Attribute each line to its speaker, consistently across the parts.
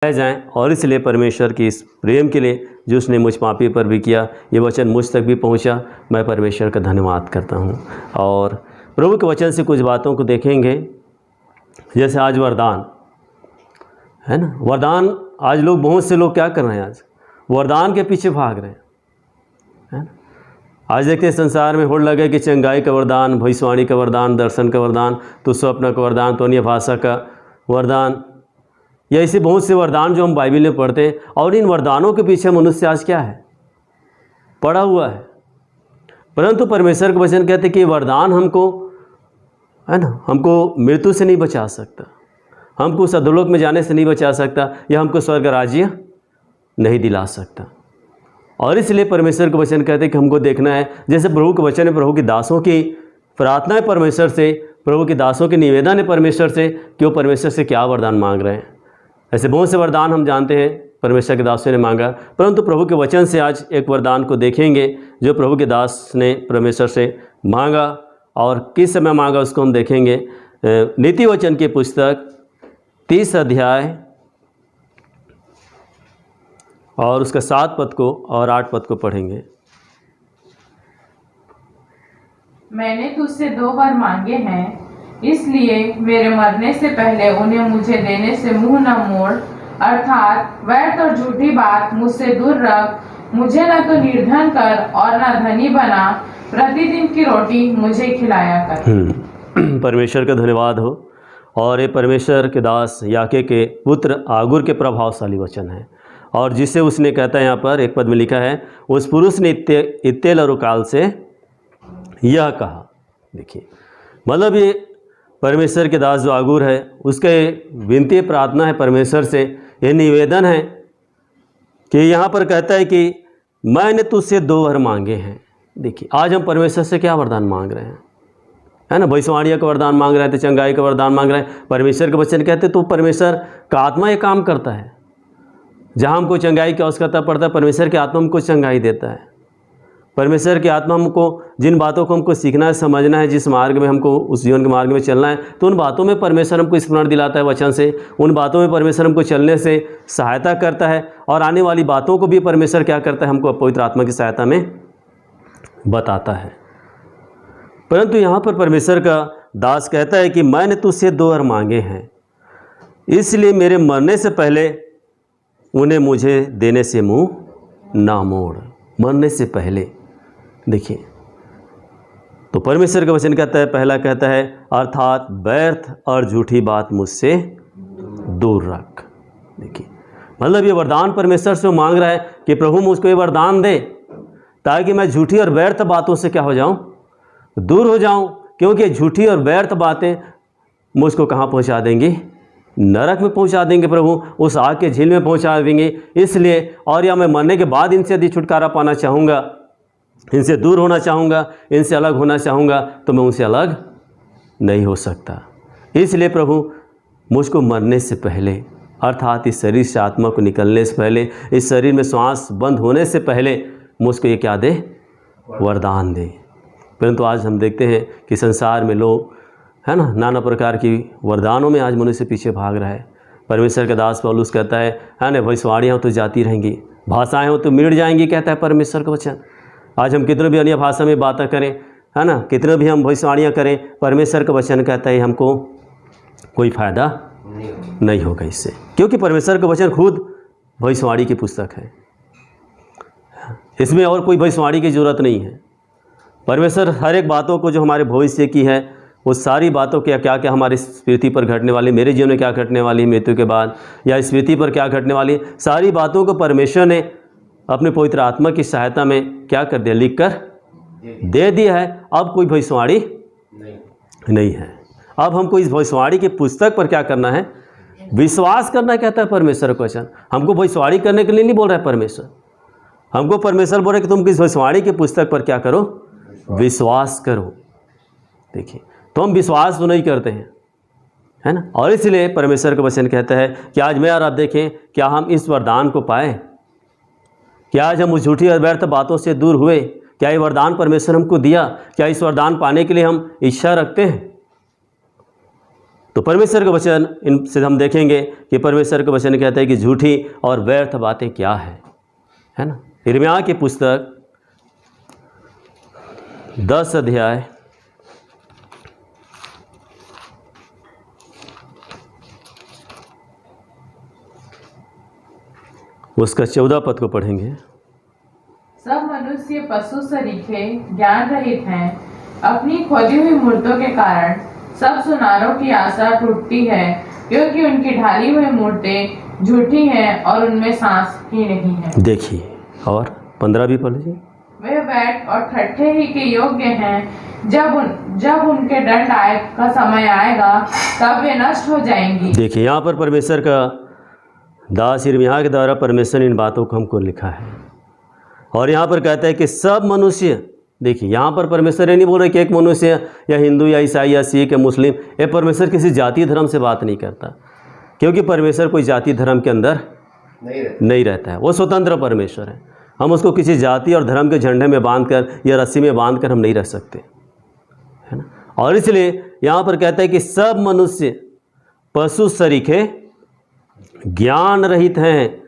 Speaker 1: जाएं, और इसलिए परमेश्वर की इस प्रेम के लिए जो उसने मुझ पापी पर भी किया, ये वचन मुझ तक भी पहुंचा। मैं परमेश्वर का धन्यवाद करता हूं। और प्रभु के वचन से कुछ बातों को देखेंगे। जैसे आज वरदान है ना, वरदान आज लोग, बहुत से लोग क्या कर रहे हैं, आज वरदान के पीछे भाग रहे हैं। आज देखते हैं संसार में होड़ लगे कि चंगाई का वरदान, भविष्यवाणी का वरदान, दर्शन का वरदान, तो स्वप्न का वरदान, तो अन्य भाषा का वरदान, या ऐसे बहुत से वरदान जो हम बाइबल में पढ़ते हैं। और इन वरदानों के पीछे मनुष्य आज क्या है, पड़ा हुआ है। परंतु परमेश्वर के वचन कहते हैं कि वरदान हमको, है ना, हमको मृत्यु से नहीं बचा सकता, हमको उस अधोलोक में जाने से नहीं बचा सकता, या हमको स्वर्ग राज्य नहीं दिला सकता। और इसलिए परमेश्वर के वचन कहते हैं कि हमको देखना है, जैसे प्रभु के वचन है, प्रभु के दासों की प्रार्थना है परमेश्वर से, प्रभु के दासों के निवेदन है परमेश्वर से कि वो परमेश्वर से क्या वरदान मांग रहे हैं। ऐसे बहुत से वरदान हम जानते हैं परमेश्वर के दासों ने मांगा, परंतु प्रभु के वचन से आज एक वरदान को देखेंगे जो प्रभु के दास ने परमेश्वर से मांगा, और किस समय मांगा उसको हम देखेंगे। नीति वचन की पुस्तक 30 अध्याय और उसका 7 पद को और 8 पद को पढ़ेंगे।
Speaker 2: मैंने तुझसे 2 बार मांगे हैं, इसलिए मेरे मरने से पहले उन्हें मुझे देने से मुंह न मोड़, अर्थात व्यर्थ और झूठी बात मुझसे दूर रख। मुझे न तो निर्धन कर और न धनी बना, प्रतिदिन की रोटी मुझे खिलाया कर।
Speaker 1: परमेश्वर का धन्यवाद हो। और ये परमेश्वर के दास याके के पुत्र आगुर के प्रभावशाली वचन है, और जिसे उसने कहता है, यहाँ पर एक पद में लिखा है, उस पुरुष ने इत्तेल और उकाल से यह कहा। देखिए, मतलब ये परमेश्वर के दास जो आगुर है, उसके विनती प्रार्थना है परमेश्वर से, ये निवेदन है कि यहाँ पर कहता है कि मैंने तुझसे 2 वर मांगे हैं। देखिए, आज हम परमेश्वर से क्या वरदान मांग रहे हैं, है ना, भविष्यवाणी का वरदान मांग रहे थे, चंगाई का वरदान मांग रहे हैं। परमेश्वर के वचन कहते तो परमेश्वर का आत्मा ये काम करता है। जहाँ हमको चंगाई की आवश्यकता पड़ता है, परमेश्वर की आत्मा हमको चंगाई देता है। परमेश्वर की आत्मा हमको जिन बातों को हमको सीखना है, समझना है, जिस मार्ग में हमको उस जीवन के मार्ग में चलना है, तो उन बातों में परमेश्वर हमको स्मरण दिलाता है वचन से। उन बातों में परमेश्वर हमको चलने से सहायता करता है, और आने वाली बातों को भी परमेश्वर क्या करता है, हमको पवित्र आत्मा की सहायता में बताता है। परंतु यहाँ पर परमेश्वर का दास कहता है कि मैंने तुझसे 2 वर मांगे हैं, इसलिए मेरे मरने से पहले उन्हें मुझे देने से मुँह ना मोड़। मरने से पहले, देखिए, तो परमेश्वर का वचन कहता है, पहला कहता है, अर्थात व्यर्थ और झूठी बात मुझसे दूर रख। देखिए, मतलब ये वरदान परमेश्वर से मांग रहा है कि प्रभु मुझको ये वरदान दे, ताकि मैं झूठी और व्यर्थ बातों से क्या हो जाऊं, दूर हो जाऊं। क्योंकि झूठी और व्यर्थ बातें मुझको कहाँ पहुंचा देंगी, नरक में पहुंचा देंगे प्रभु, उस आग के झील में पहुंचा देंगे। इसलिए, और या मैं मरने के बाद इनसे यदि छुटकारा पाना चाहूँगा, इनसे दूर होना चाहूँगा, इनसे अलग होना चाहूँगा, तो मैं उनसे अलग नहीं हो सकता। इसलिए प्रभु मुझको मरने से पहले, अर्थात इस शरीर से आत्मा को निकलने से पहले, इस शरीर में श्वास बंद होने से पहले मुझको ये क्या दे, वरदान दे। परंतु आज हम देखते हैं कि संसार में लोग, है ना, नाना प्रकार की वरदानों में आज मनुष्य पीछे भाग रहा है। परमेश्वर का दास पौलुस कहता है ना, भविष्यवाणियाँ तो जाती रहेंगी, भाषाएँ हो तो मिट जाएंगी, कहता है परमेश्वर का वचन। आज हम कितने भी अन्य भाषा में बातें करें, है ना, कितने भी हम भविष्यवाणियाँ करें, परमेश्वर का वचन कहता है हमको कोई फ़ायदा नहीं होगा इससे, क्योंकि परमेश्वर का वचन खुद भविष्यवाणी की पुस्तक है। इसमें और कोई भविष्यवाणी की ज़रूरत नहीं है। परमेश्वर हर एक बातों को जो हमारे भविष्य की है, वो सारी बातों क्या क्या क्या हमारी इस पृथ्वी पर घटने वाली, मेरे जीवन में क्या घटने वाली मृत्यु के बाद, या इस पृथ्वी पर क्या घटने वाली, सारी बातों को परमेश्वर ने अपने पवित्र आत्मा की सहायता में क्या कर दिया, लिख कर दे दिया है। अब कोई भविष्यवाणी नहीं है। अब हमको इस भविष्यवाणी की पुस्तक पर क्या करना है, विश्वास करना, कहता है परमेश्वर का वचन। हमको भविष्यवाणी करने के लिए नहीं बोल रहा है परमेश्वर, हमको परमेश्वर बोल रहा है कि तुम इस भविष्यवाणी की पुस्तक पर क्या करो, विश्वास करो। देखिए, तो हम विश्वास तो नहीं करते हैं, है ना। और इसलिए परमेश्वर का वचन कहता है कि आज मैं और आप देखें, क्या हम इस वरदान को पाए, क्या आज हम उस झूठी और व्यर्थ बातों से दूर हुए, क्या ये वरदान परमेश्वर हमको दिया, क्या इस वरदान पाने के लिए हम इच्छा रखते हैं। तो परमेश्वर का वचन इनसे हम देखेंगे कि परमेश्वर का वचन कहता है कि झूठी और व्यर्थ बातें क्या है ना। यिर्मयाह की पुस्तक 10 अध्याय उसका 14 पद को पढ़ेंगे।
Speaker 2: सब मनुष्य पशु सरीखे ज्ञान रहित हैं, अपनी खोदी हुई मूर्तों के कारण सब सुनारों की आशा टूटती है, क्योंकि उनकी ढाली हुई मूर्तें झूठी हैं और उनमें सांस ही नहीं है।
Speaker 1: देखिए, और 15 भी पढ़ लीजिए।
Speaker 2: वे बैठ और ठट्ठे ही के योग्य हैं, जब उनके दंड आए का समय आएगा तब वे नष्ट हो जाएंगी। देखिए, यहाँ पर परमेश्वर का दास यिर्मयाह के द्वारा परमेश्वर ने इन बातों को हमको लिखा है, और यहाँ पर कहता है कि सब मनुष्य, देखिए यहाँ पर परमेश्वर ये नहीं बोल रहे कि एक मनुष्य या हिंदू या ईसाई या सिख या मुस्लिम, ये परमेश्वर किसी जाति धर्म से बात नहीं करता, क्योंकि परमेश्वर कोई जाति धर्म के अंदर नहीं रहता है। वो स्वतंत्र परमेश्वर है। हम उसको किसी जाति और धर्म के झंडे में बांधकर या रस्सी में बांधकर हम नहीं रह सकते, है ना। और इसलिए यहाँ पर कहता है कि सब मनुष्य पशु सरीखे ज्ञान रहित हैं,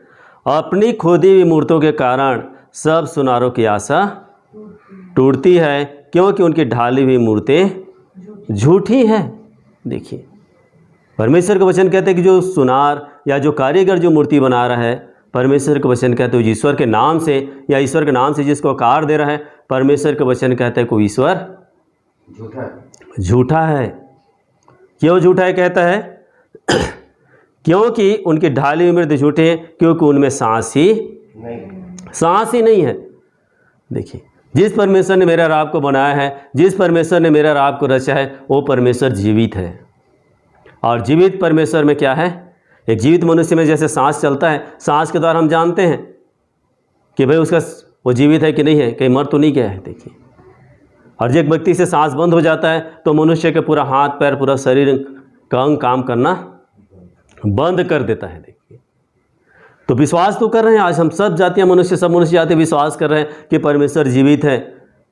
Speaker 2: अपनी खोदी हुई मूर्तों के कारण सब सुनारों की आशा टूटती है, क्योंकि उनकी ढाली हुई मूर्तें झूठी हैं। देखिए, परमेश्वर का वचन कहते हैं कि जो सुनार या जो कारीगर जो मूर्ति बना रहा है, परमेश्वर का वचन कहते हैं ईश्वर के नाम से या ईश्वर के नाम से जिसको आकार दे रहा है, परमेश्वर का वचन कहते हैं कोई ईश्वर झूठा है। क्यों झूठा है कहता है? क्योंकि उनकी ढाली हुई मूर्ति झूठे हैं, क्योंकि उनमें सांस ही नहीं है। देखिए, जिस परमेश्वर ने मेरा और आपको बनाया है, जिस परमेश्वर ने मेरा और आपको रचा है, वो परमेश्वर जीवित है। और जीवित परमेश्वर में क्या है? एक जीवित मनुष्य में जैसे सांस चलता है, सांस के द्वारा हम जानते हैं कि भाई उसका वो जीवित है कि नहीं है, कहीं मर तो नहीं गया है। देखिए, और जब एक व्यक्ति से सांस बंद हो जाता है तो मनुष्य के पूरा हाथ पैर पूरा शरीर का अंग काम करना बंद कर देता है। देखिए, तो विश्वास तो कर रहे हैं, आज हम सब जातियाँ मनुष्य, सब मनुष्य जाति विश्वास कर रहे हैं कि परमेश्वर जीवित है,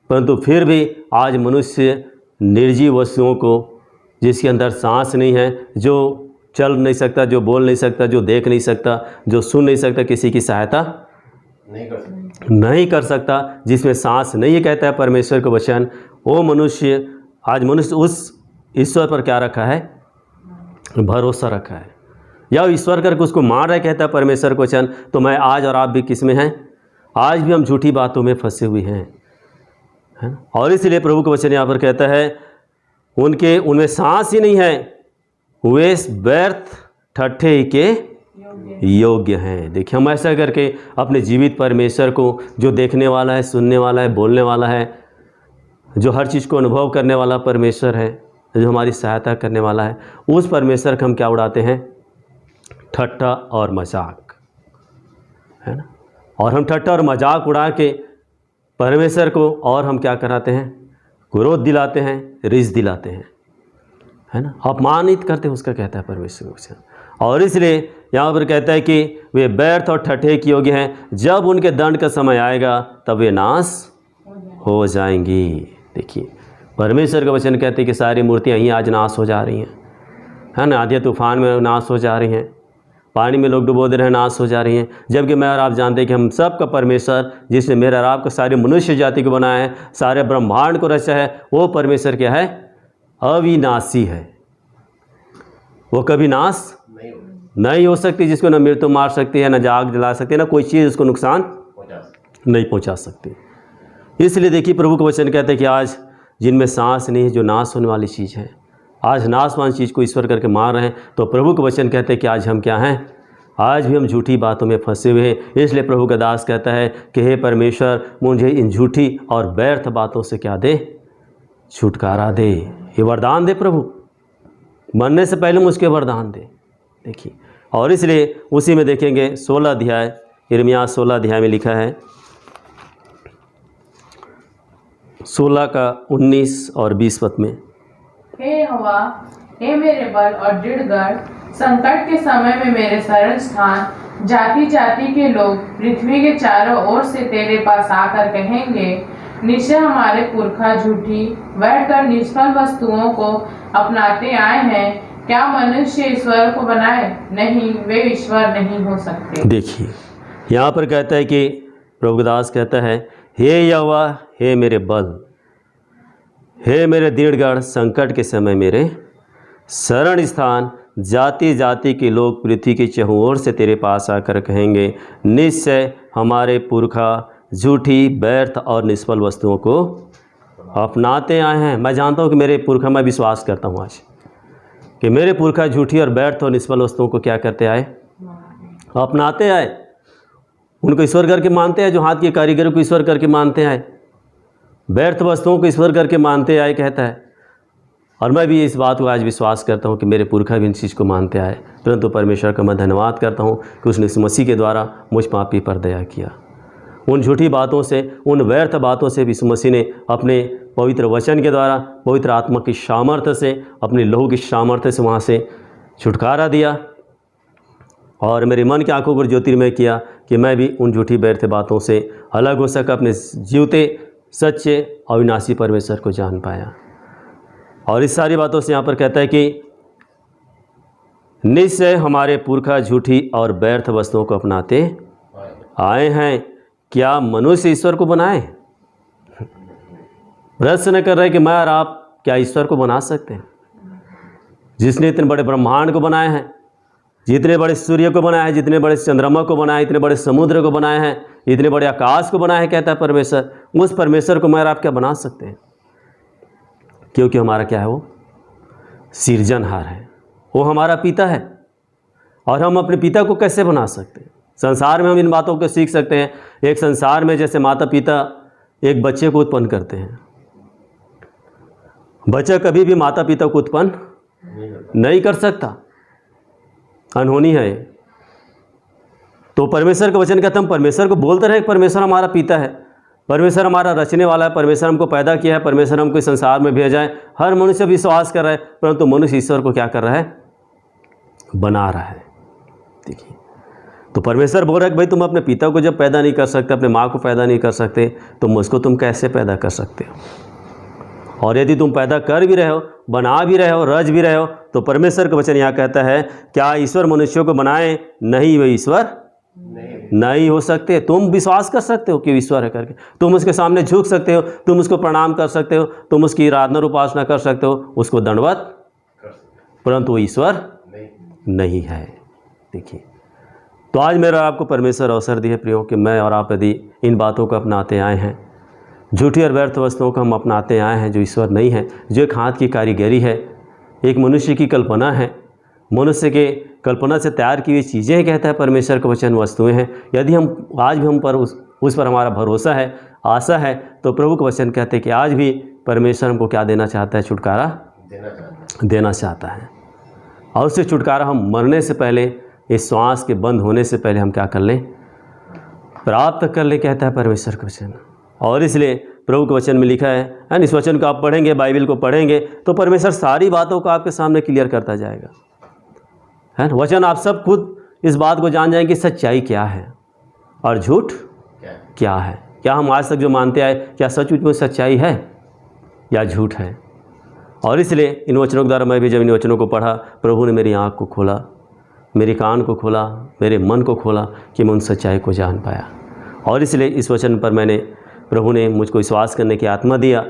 Speaker 2: परंतु फिर भी आज मनुष्य निर्जीव वस्तुओं को, जिसके अंदर सांस नहीं है, जो चल नहीं सकता, जो बोल नहीं सकता, जो देख नहीं सकता, जो सुन नहीं सकता, किसी की सहायता नहीं कर सकता, जिसमें सांस नहीं है, कहता है परमेश्वर का वचन, वो मनुष्य, आज मनुष्य उस ईश्वर पर क्या रखा है? भरोसा रखा है, या ईश्वर करके उसको मार रहा है, कहता है परमेश्वर का वचन। तो मैं आज और आप भी किस में हैं? आज भी हम झूठी बातों में फंसे हुए हैं, है? और इसलिए प्रभु का वचन यहाँ पर कहता है उनमें सांस ही नहीं है, वे व्यर्थ ठट्ठे ही के योग्य हैं। देखिए, हम ऐसा करके अपने जीवित परमेश्वर को, जो देखने वाला है, सुनने वाला है, बोलने वाला है, जो हर चीज़ को अनुभव करने वाला परमेश्वर है, जो हमारी सहायता करने वाला है, उस परमेश्वर का हम क्या उड़ाते हैं? ठट्ठा और मजाक, है ना। और हम ठट्ठा और मजाक उड़ा के परमेश्वर को और हम क्या कराते हैं? क्रोध दिलाते हैं, रिस दिलाते हैं, है ना, अपमानित करते हैं उसका, कहता है परमेश्वर। और इसलिए यहाँ पर कहता है कि वे व्यर्थ और ठट्ठे के योग्य हैं, जब उनके दंड का समय आएगा तब वे नाश हो जाएंगी। देखिए, परमेश्वर का वचन कहते हैं कि सारी मूर्तियाँ ही आज नाश हो जा रही हैं, है ना। आंधी तूफान में नाश हो जा रही हैं, पानी में लोग डुबो दे रहे हैं, नाश हो जा रही हैं। जबकि मैं और आप जानते हैं कि हम सब का परमेश्वर, जिसने मेरा और आपको सारी मनुष्य जाति को बनाया है, सारे ब्रह्मांड को रचा है, वो परमेश्वर क्या है? अविनाशी है। वो कभी नाश नहीं हो सकती, जिसको न मृत्यु मार सकती है, न आग जला सकती है, ना कोई चीज़ उसको नुकसान नहीं पहुंचा सकती। इसलिए देखिए, प्रभु का वचन कहते हैं कि आज जिनमें सांस नहीं है, जो नाश होने वाली चीज़ है, आज नाशवान चीज़ को ईश्वर करके मार रहे हैं, तो प्रभु का वचन कहते हैं कि आज हम क्या हैं? आज भी हम झूठी बातों में फंसे हुए हैं। इसलिए प्रभु का दास कहता है कि हे परमेश्वर, मुझे इन झूठी और व्यर्थ बातों से क्या दे? छुटकारा दे, ये वरदान दे प्रभु, मरने से पहले मुझके वरदान दे। देखिए, और इसलिए उसी में देखेंगे 16 अध्याय, यिर्मयाह 16 अध्याय में लिखा है, 16 का 19 और 20 पद में, हे हवा, हे मेरे बल और दृढ़ गढ़, संकट के समय में मेरे शरण स्थान, जाति जाति के लोग पृथ्वी के चारों ओर से तेरे पास आकर कहेंगे, निश्चय हमारे पुरखा झूठी व्यर्थ और निष्फल वस्तुओं को अपनाते आए हैं, क्या मनुष्य ईश्वर को बनाए? नहीं, वे ईश्वर नहीं हो सकते।
Speaker 1: देखिए यहाँ पर कहता है कि प्रभुदास कहता है, हे यहोवा, हे मेरे बल, हे मेरे दृढ़गढ़, संकट के समय मेरे शरण स्थान। जाति जाति के लोग पृथ्वी की चहुँ ओर से तेरे पास आकर कहेंगे, निश्चय हमारे पुरखा झूठी, व्यर्थ और निष्फल वस्तुओं को अपनाते आए हैं। मैं जानता हूँ कि मेरे पुरखा, मैं विश्वास करता हूँ आज कि मेरे पुरखा झूठी और व्यर्थ और निष्फल वस्तुओं को क्या करते आए? अपनाते आए। उनको ईश्वर करके मानते आए, जो हाथ की कारीगरों को ईश्वर करके मानते आए, व्यर्थ वस्तुओं को ईश्वर करके मानते आए, कहता है। और मैं भी इस बात को आज विश्वास करता हूँ कि मेरे पुरखा भी इन चीज़ को मानते आए। परंतु परमेश्वर का मैं धन्यवाद करता हूँ कि उसने इस मसीह के द्वारा मुझ पापी पर दया किया। उन झूठी बातों से, उन व्यर्थ बातों से यीशु मसीह ने अपने पवित्र वचन के द्वारा, पवित्र आत्मा की सामर्थ्य से, अपने लहू की सामर्थ्य से वहाँ से छुटकारा दिया और मेरे मन की आंखों को ज्योतिर्मय किया कि मैं भी उन झूठी व्यर्थ बातों से अलग हो सका, अपने जीवते सच्चे अविनाशी परमेश्वर को जान पाया। और इस सारी बातों से यहाँ पर कहता है कि निश्चय हमारे पुरखा झूठी और व्यर्थ वस्तुओं को अपनाते आए हैं, क्या मनुष्य ईश्वर को बनाए? प्रश्न कर रहे कि मैं और आप क्या ईश्वर को बना सकते हैं? जिसने इतने बड़े ब्रह्मांड को बनाए हैं, जितने बड़े सूर्य को बनाया है, जितने बड़े चंद्रमा को बनाया है, इतने बड़े समुद्र को बनाए हैं, इतने बड़े आकाश को बनाया है, कहता है परमेश्वर, उस परमेश्वर को मैं और आप क्या बना सकते हैं? क्योंकि हमारा क्या है? वो सृजनहार है, वो हमारा पिता है। और हम अपने पिता को कैसे बना सकते हैं? संसार में हम इन बातों को सीख सकते हैं। एक संसार में जैसे माता पिता एक बच्चे को उत्पन्न करते हैं, बच्चा कभी भी माता पिता को उत्पन्न नहीं कर सकता, अनहोनी है। तो परमेश्वर का वचन कहता है, हम परमेश्वर को बोलते रहे, परमेश्वर हमारा पिता है, परमेश्वर हमारा रचने वाला है, परमेश्वर हमको पैदा किया है, परमेश्वर हमको इस संसार में भेजा है। हर मनुष्य विश्वास कर रहा है, परंतु मनुष्य ईश्वर को क्या कर रहा है? बना रहा है। देखिए, तो परमेश्वर बोल रहा है कि भाई तुम अपने पिता को जब पैदा नहीं कर सकते, अपने माँ को पैदा नहीं कर सकते, तो मुझको तुम कैसे पैदा कर सकते हो? और यदि तुम पैदा कर भी रहे हो, बना भी रहे हो, रच भी रहे हो, तो परमेश्वर का वचन यहाँ कहता है, क्या ईश्वर मनुष्यों को बनाए? नहीं, वे ईश्वर नहीं हो सकते। तुम विश्वास कर सकते हो कि ईश्वर है करके, तुम उसके सामने झुक सकते हो, तुम उसको प्रणाम कर सकते हो, तुम उसकी आराधना और उपासना कर सकते हो, उसको दंडवत, परंतु वो ईश्वर नहीं है। देखिए, तो आज मेरा आपको परमेश्वर अवसर दिए प्रियो कि मैं और आप यदि इन बातों को अपनाते आए हैं, झूठी और व्यर्थ वस्तुओं को हम अपनाते आए हैं जो ईश्वर नहीं है, जो एक हाथ की कारीगरी है, एक मनुष्य की कल्पना है, मनुष्य के कल्पना से तैयार की हुई चीज़ें हैं, कहता है परमेश्वर का वचन, वस्तुएं हैं। यदि हम आज भी हम पर उस पर हमारा भरोसा है, आशा है, तो प्रभु का वचन कहते हैं कि आज भी परमेश्वर हमको क्या देना चाहता है? छुटकारा देना चाहता है। और उससे छुटकारा हम मरने से पहले, इस श्वास के बंद होने से पहले हम क्या कर लें? प्राप्त कर ले, कहता है परमेश्वर का वचन। और इसलिए प्रभु के वचन में लिखा है, इस वचन को आप पढ़ेंगे, बाइबल को पढ़ेंगे, तो परमेश्वर सारी बातों को आपके सामने क्लियर करता जाएगा, है ना। वचन आप सब खुद इस बात को जान जाएंगे कि सच्चाई क्या है और झूठ क्या है। क्या हम आज तक जो मानते आए, क्या सचमुच में सच्चाई है या झूठ है? और इसलिए इन वचनों के द्वारा मैं भी जब इन वचनों को पढ़ा, प्रभु ने मेरी आँख को खोला, मेरी कान को खोला, मेरे मन को खोला कि मैं उन सच्चाई को जान पाया। और इसलिए इस वचन पर मैंने, प्रभु ने मुझको विश्वास करने की आत्मा दिया,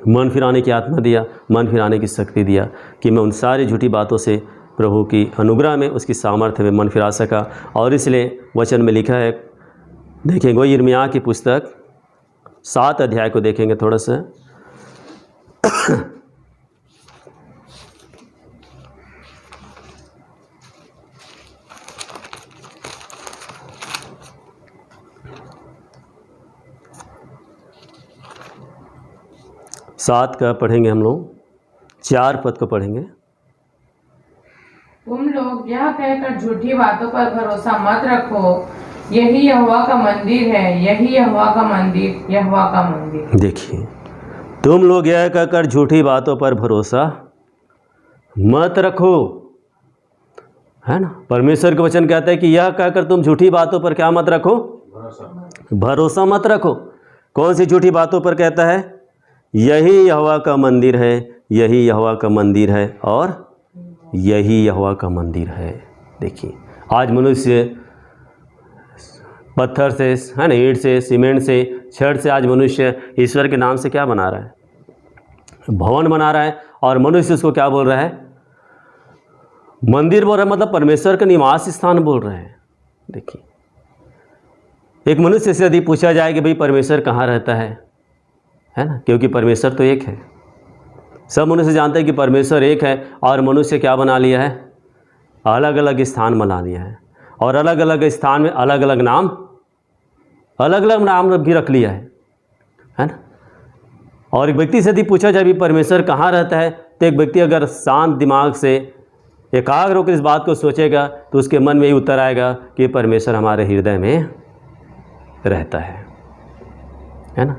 Speaker 1: मन फिराने की आत्मा दिया, मन फिराने की शक्ति दिया कि मैं उन सारी झूठी बातों से प्रभु की अनुग्रह में, उसकी सामर्थ्य में मन फिरा सका। और इसलिए वचन में लिखा है, देखेंगे वो यिर्मयाह की पुस्तक 7 अध्याय को देखेंगे थोड़ा सा। सात का पढ़ेंगे हम लोग, 4 पद को पढ़ेंगे।
Speaker 2: तुम लोग यह कहकर झूठी बातों पर भरोसा मत रखो, यही यहोवा का मंदिर है, यही यहोवा का मंदिर, यहोवा का मंदिर।
Speaker 1: देखिए, तुम लोग यह कहकर झूठी बातों पर भरोसा मत रखो, है ना। परमेश्वर का वचन कहता है कि यह कहकर तुम झूठी बातों पर क्या मत रखो? भरोसा मत रखो। कौन सी झूठी बातों पर कहता है? यही यहोवा का मंदिर है, यही यहोवा का मंदिर है और यही यहोवा का मंदिर है। देखिए आज मनुष्य पत्थर से, है ना, ईंट से, सीमेंट से, छड़ से आज मनुष्य ईश्वर के नाम से क्या बना रहा है? भवन बना रहा है। और मनुष्य उसको क्या बोल रहा है? मंदिर बोल रहा है, मतलब परमेश्वर का निवास स्थान बोल रहे हैं। देखिए एक मनुष्य से यदि पूछा जाए कि भाई परमेश्वर कहाँ रहता है ना, क्योंकि परमेश्वर तो एक है। सब मनुष्य जानते हैं कि परमेश्वर एक है, और मनुष्य क्या बना लिया है? अलग अलग स्थान बना लिया है, और अलग अलग स्थान में अलग अलग नाम भी रख लिया है ना। और एक व्यक्ति से यदि पूछा जाए भी परमेश्वर कहाँ रहता है, तो एक व्यक्ति अगर शांत दिमाग से एकाग्र होकर इस बात को सोचेगा तो उसके मन में ही उत्तर आएगा कि परमेश्वर हमारे हृदय में रहता है ना।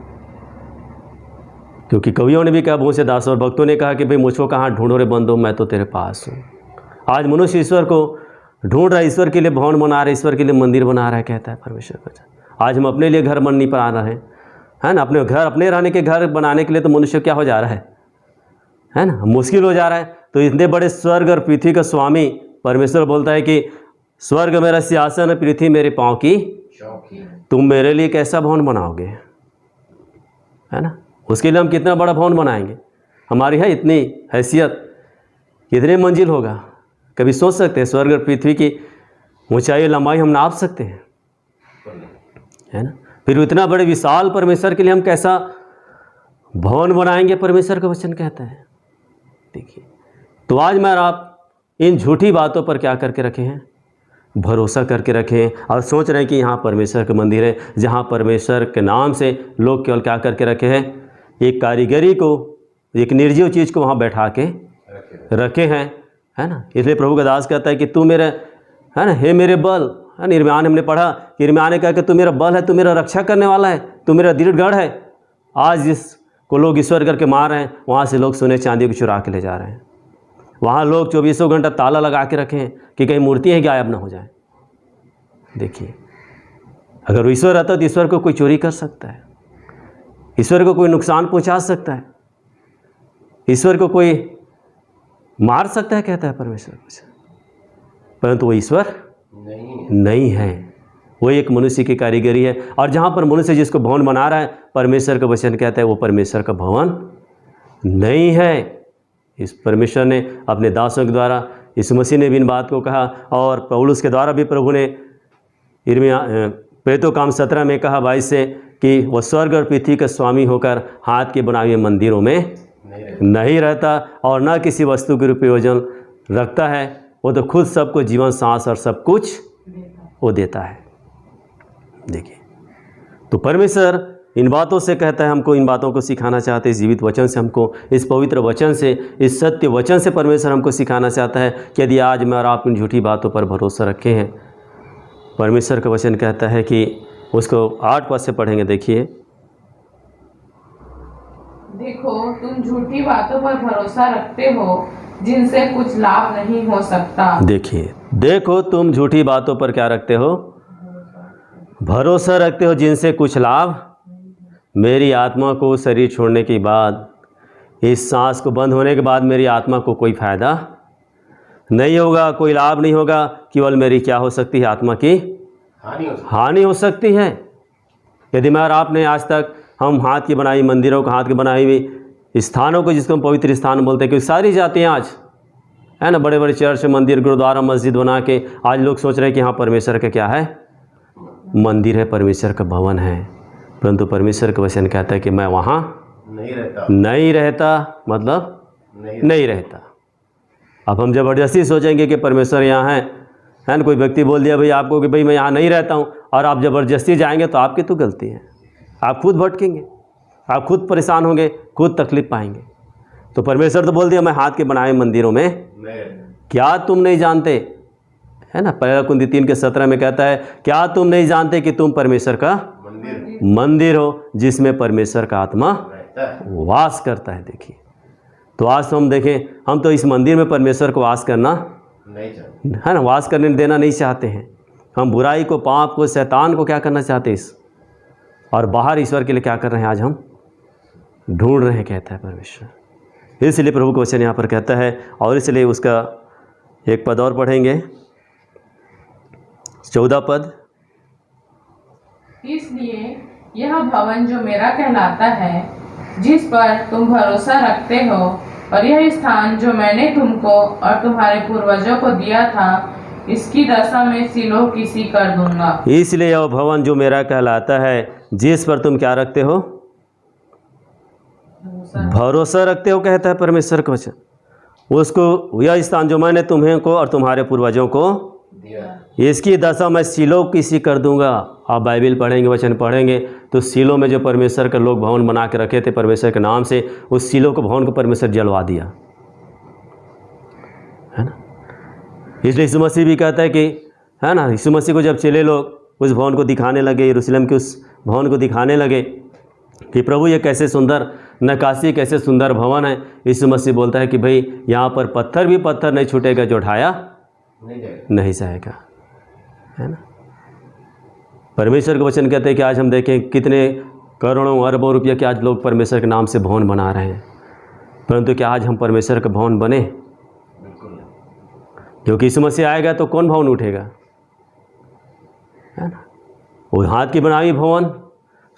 Speaker 1: क्योंकि कवियों ने भी कहा, बहुत से दास और भक्तों ने कहा कि भाई मुझको कहाँ ढूंढो रे बंधु, मैं तो तेरे पास हूँ। आज मनुष्य ईश्वर को ढूंढ रहा है, ईश्वर के लिए भवन बना रहा है, ईश्वर के लिए मंदिर बना रहा है, कहता है परमेश्वर का। आज हम अपने लिए घर बन नहीं पा रहे हैं, है ना। अपने घर, अपने रहने के घर बनाने के लिए तो मनुष्य क्या हो जा रहा है ना, मुश्किल हो जा रहा है। तो इतने बड़े स्वर्ग और पृथ्वी का स्वामी परमेश्वर बोलता है कि स्वर्ग मेरा सिंहासन है, पृथ्वी मेरे पाँव की चौकी, तुम मेरे लिए कैसा भवन बनाओगे, है ना। उसके लिए हम कितना बड़ा भवन बनाएंगे? हमारी है इतनी हैसियत, कितने मंजिल होगा? कभी सोच सकते हैं? स्वर्ग और पृथ्वी की ऊंचाई लंबाई हम नाप सकते हैं, है ना। फिर इतना बड़े विशाल परमेश्वर के लिए हम कैसा भवन बनाएंगे? परमेश्वर का वचन कहता है। देखिए तो आज मैं और आप इन झूठी बातों पर क्या करके रखे हैं? भरोसा करके रखें, और सोच रहे हैं कि यहाँ परमेश्वर का मंदिर है, जहाँ परमेश्वर के नाम से लोग केवल क्या करके रखे हैं? एक कारीगरी को, एक निर्जीव चीज़ को वहाँ बैठा के रखे हैं, है ना। इसलिए प्रभु का दास कहता है कि तू मेरे, है ना, हे मेरे बल, है ना। इर्मिया ने हमने पढ़ा कि इर्मिया ने कहा कि तू मेरा बल है, तू मेरा रक्षा करने वाला है, तू मेरा दृढ़गढ़ है। आज जिसको लोग ईश्वर करके मार रहे हैं, वहाँ से लोग सोने चांदी को चुरा के ले जा रहे हैं। वहाँ लोग 24 घंटा ताला लगा के रखे हैं कि कहीं मूर्तियाँ ही गायब ना हो जाए। देखिए अगर ईश्वर रहता तो ईश्वर को कोई चोरी कर सकता है, ईश्वर को कोई नुकसान पहुंचा सकता है, ईश्वर को कोई मार सकता है, कहता है परमेश्वर। परंतु वो ईश्वर नहीं है, वो एक मनुष्य की कारीगरी है। और जहाँ पर मनुष्य जिसको भवन बना रहा है, परमेश्वर का वचन कहता है वो परमेश्वर का भवन नहीं है। इस परमेश्वर ने अपने दासों के द्वारा, यीशु मसीह ने भी इन बात को कहा, और पौलुस के द्वारा भी प्रभु ने इर्मिया प्रेरितों 17 में कहा 22 से कि वह स्वर्ग और पृथ्वी का स्वामी होकर हाथ के बनाए हुए मंदिरों में नहीं रहता, और न किसी वस्तु के रूप प्रयोजन रखता है। वो तो खुद सबको जीवन, सांस और सब कुछ वो देता है। देखिए तो परमेश्वर इन बातों से कहता है, हमको इन बातों को सिखाना चाहते हैं। इस जीवित वचन से हमको, इस पवित्र वचन से, इस सत्य वचन से परमेश्वर हमको सिखाना चाहता है कि यदि आज मैं और आप इन झूठी बातों पर भरोसा रखे हैं, परमेश्वर का वचन कहता है कि उसको 8 पद से पढ़ेंगे। देखिए,
Speaker 2: देखो तुम झूठी बातों पर भरोसा रखते हो जिनसे कुछ लाभ नहीं हो सकता।
Speaker 1: देखिए, देखो तुम झूठी बातों पर क्या रखते हो? भरोसा रखते हो जिनसे कुछ लाभ, मेरी आत्मा को शरीर छोड़ने के बाद, इस सांस को बंद होने के बाद मेरी आत्मा को कोई फायदा नहीं होगा, कोई लाभ नहीं होगा, केवल मेरी क्या हो सकती है? आत्मा की हानि हो सकती है। यदि मैं और आपने आज तक हम हाथ की बनाई मंदिरों को, हाथ की बनाई हुई स्थानों को, जिसको हम पवित्र स्थान बोलते हैं, क्योंकि सारी जातियाँ आज, है ना, बड़े बड़े चर्च, मंदिर, गुरुद्वारा, मस्जिद बना के आज लोग सोच रहे हैं कि हाँ परमेश्वर का क्या है? मंदिर है, परमेश्वर का भवन है। परंतु परमेश्वर का वचन कहता है कि मैं वहाँ नहीं रहता, मतलब नहीं रहता। अब हम ज़बरदस्ती सोचेंगे कि परमेश्वर यहाँ है ना। कोई व्यक्ति बोल दिया भाई आपको कि भाई मैं यहाँ नहीं रहता हूँ, और आप ज़बरदस्ती जाएंगे तो आपकी तो गलती है। आप खुद भटकेंगे, आप खुद परेशान होंगे, खुद तकलीफ पाएंगे। तो परमेश्वर तो बोल दिया मैं हाथ के बनाए मंदिरों में क्या तुम नहीं जानते, है ना। 1 कुरिन्थियों 3 के 17 में कहता है, क्या तुम नहीं जानते कि तुम परमेश्वर का मंदिर हो, जिसमें परमेश्वर का आत्मा वास करता है। देखिए तो आज तो हम देखें, हम तो इस मंदिर में परमेश्वर को वास करना नहीं चाहते, है ना, वास करने देना नहीं चाहते हैं। हम बुराई को, पाप को, शैतान को क्या करना चाहते हैं, और बाहर ईश्वर के लिए क्या कर रहे हैं? आज हम ढूंढ रहे हैं, कहता है परमेश्वर। इसलिए प्रभु का वचन यहाँ पर कहता है, और इसलिए उसका एक पद और पढ़ेंगे, 14 पद।
Speaker 2: इसलिए यह भवन जो मेरा कहलाता है, जिस पर तुम भरोसा रखते हो, और यह स्थान जो मैंने तुमको और तुम्हारे पूर्वजों को दिया था, इसकी दशा में सिलोह की सी कर दूंगा।
Speaker 1: इसलिए यह भवन जो मेरा कहलाता है, जिस पर तुम क्या रखते हो? भरोसा रखते हो, कहता है परमेश्वर का वचन। उसको, यह स्थान जो मैंने तुम्हें को और तुम्हारे पूर्वजों को दिया, इसकी दशा मैं सिलो की सी कर दूंगा। आप बाइबल पढ़ेंगे, वचन पढ़ेंगे, तो सिलो में जो परमेश्वर के लोग भवन बना के रखे थे परमेश्वर के नाम से, उस सिलो को भवन को परमेश्वर जलवा दिया, है ना। इसलिए यीशु मसीह भी कहता है कि, है ना, यीशु मसीह को जब चेले लोग उस भवन को दिखाने लगे, यरूशलेम के उस भवन को दिखाने लगे कि प्रभु ये कैसे सुंदर नक्काशी, कैसे सुंदर भवन है, यीशु मसीह बोलता है कि भाई यहाँ पर पत्थर भी पत्थर नहीं छूटेगा जो ढाया नहीं जाएगा, है ना। परमेश्वर के वचन कहते हैं कि आज हम देखें कितने करोड़ों अरबों रुपये के आज लोग परमेश्वर के नाम से भवन बना रहे हैं, परंतु क्या आज हम परमेश्वर का भवन बने? क्योंकि यीशु मसीह आएगा तो कौन भवन उठेगा, है ना। वो हाथ की बनाई भवन,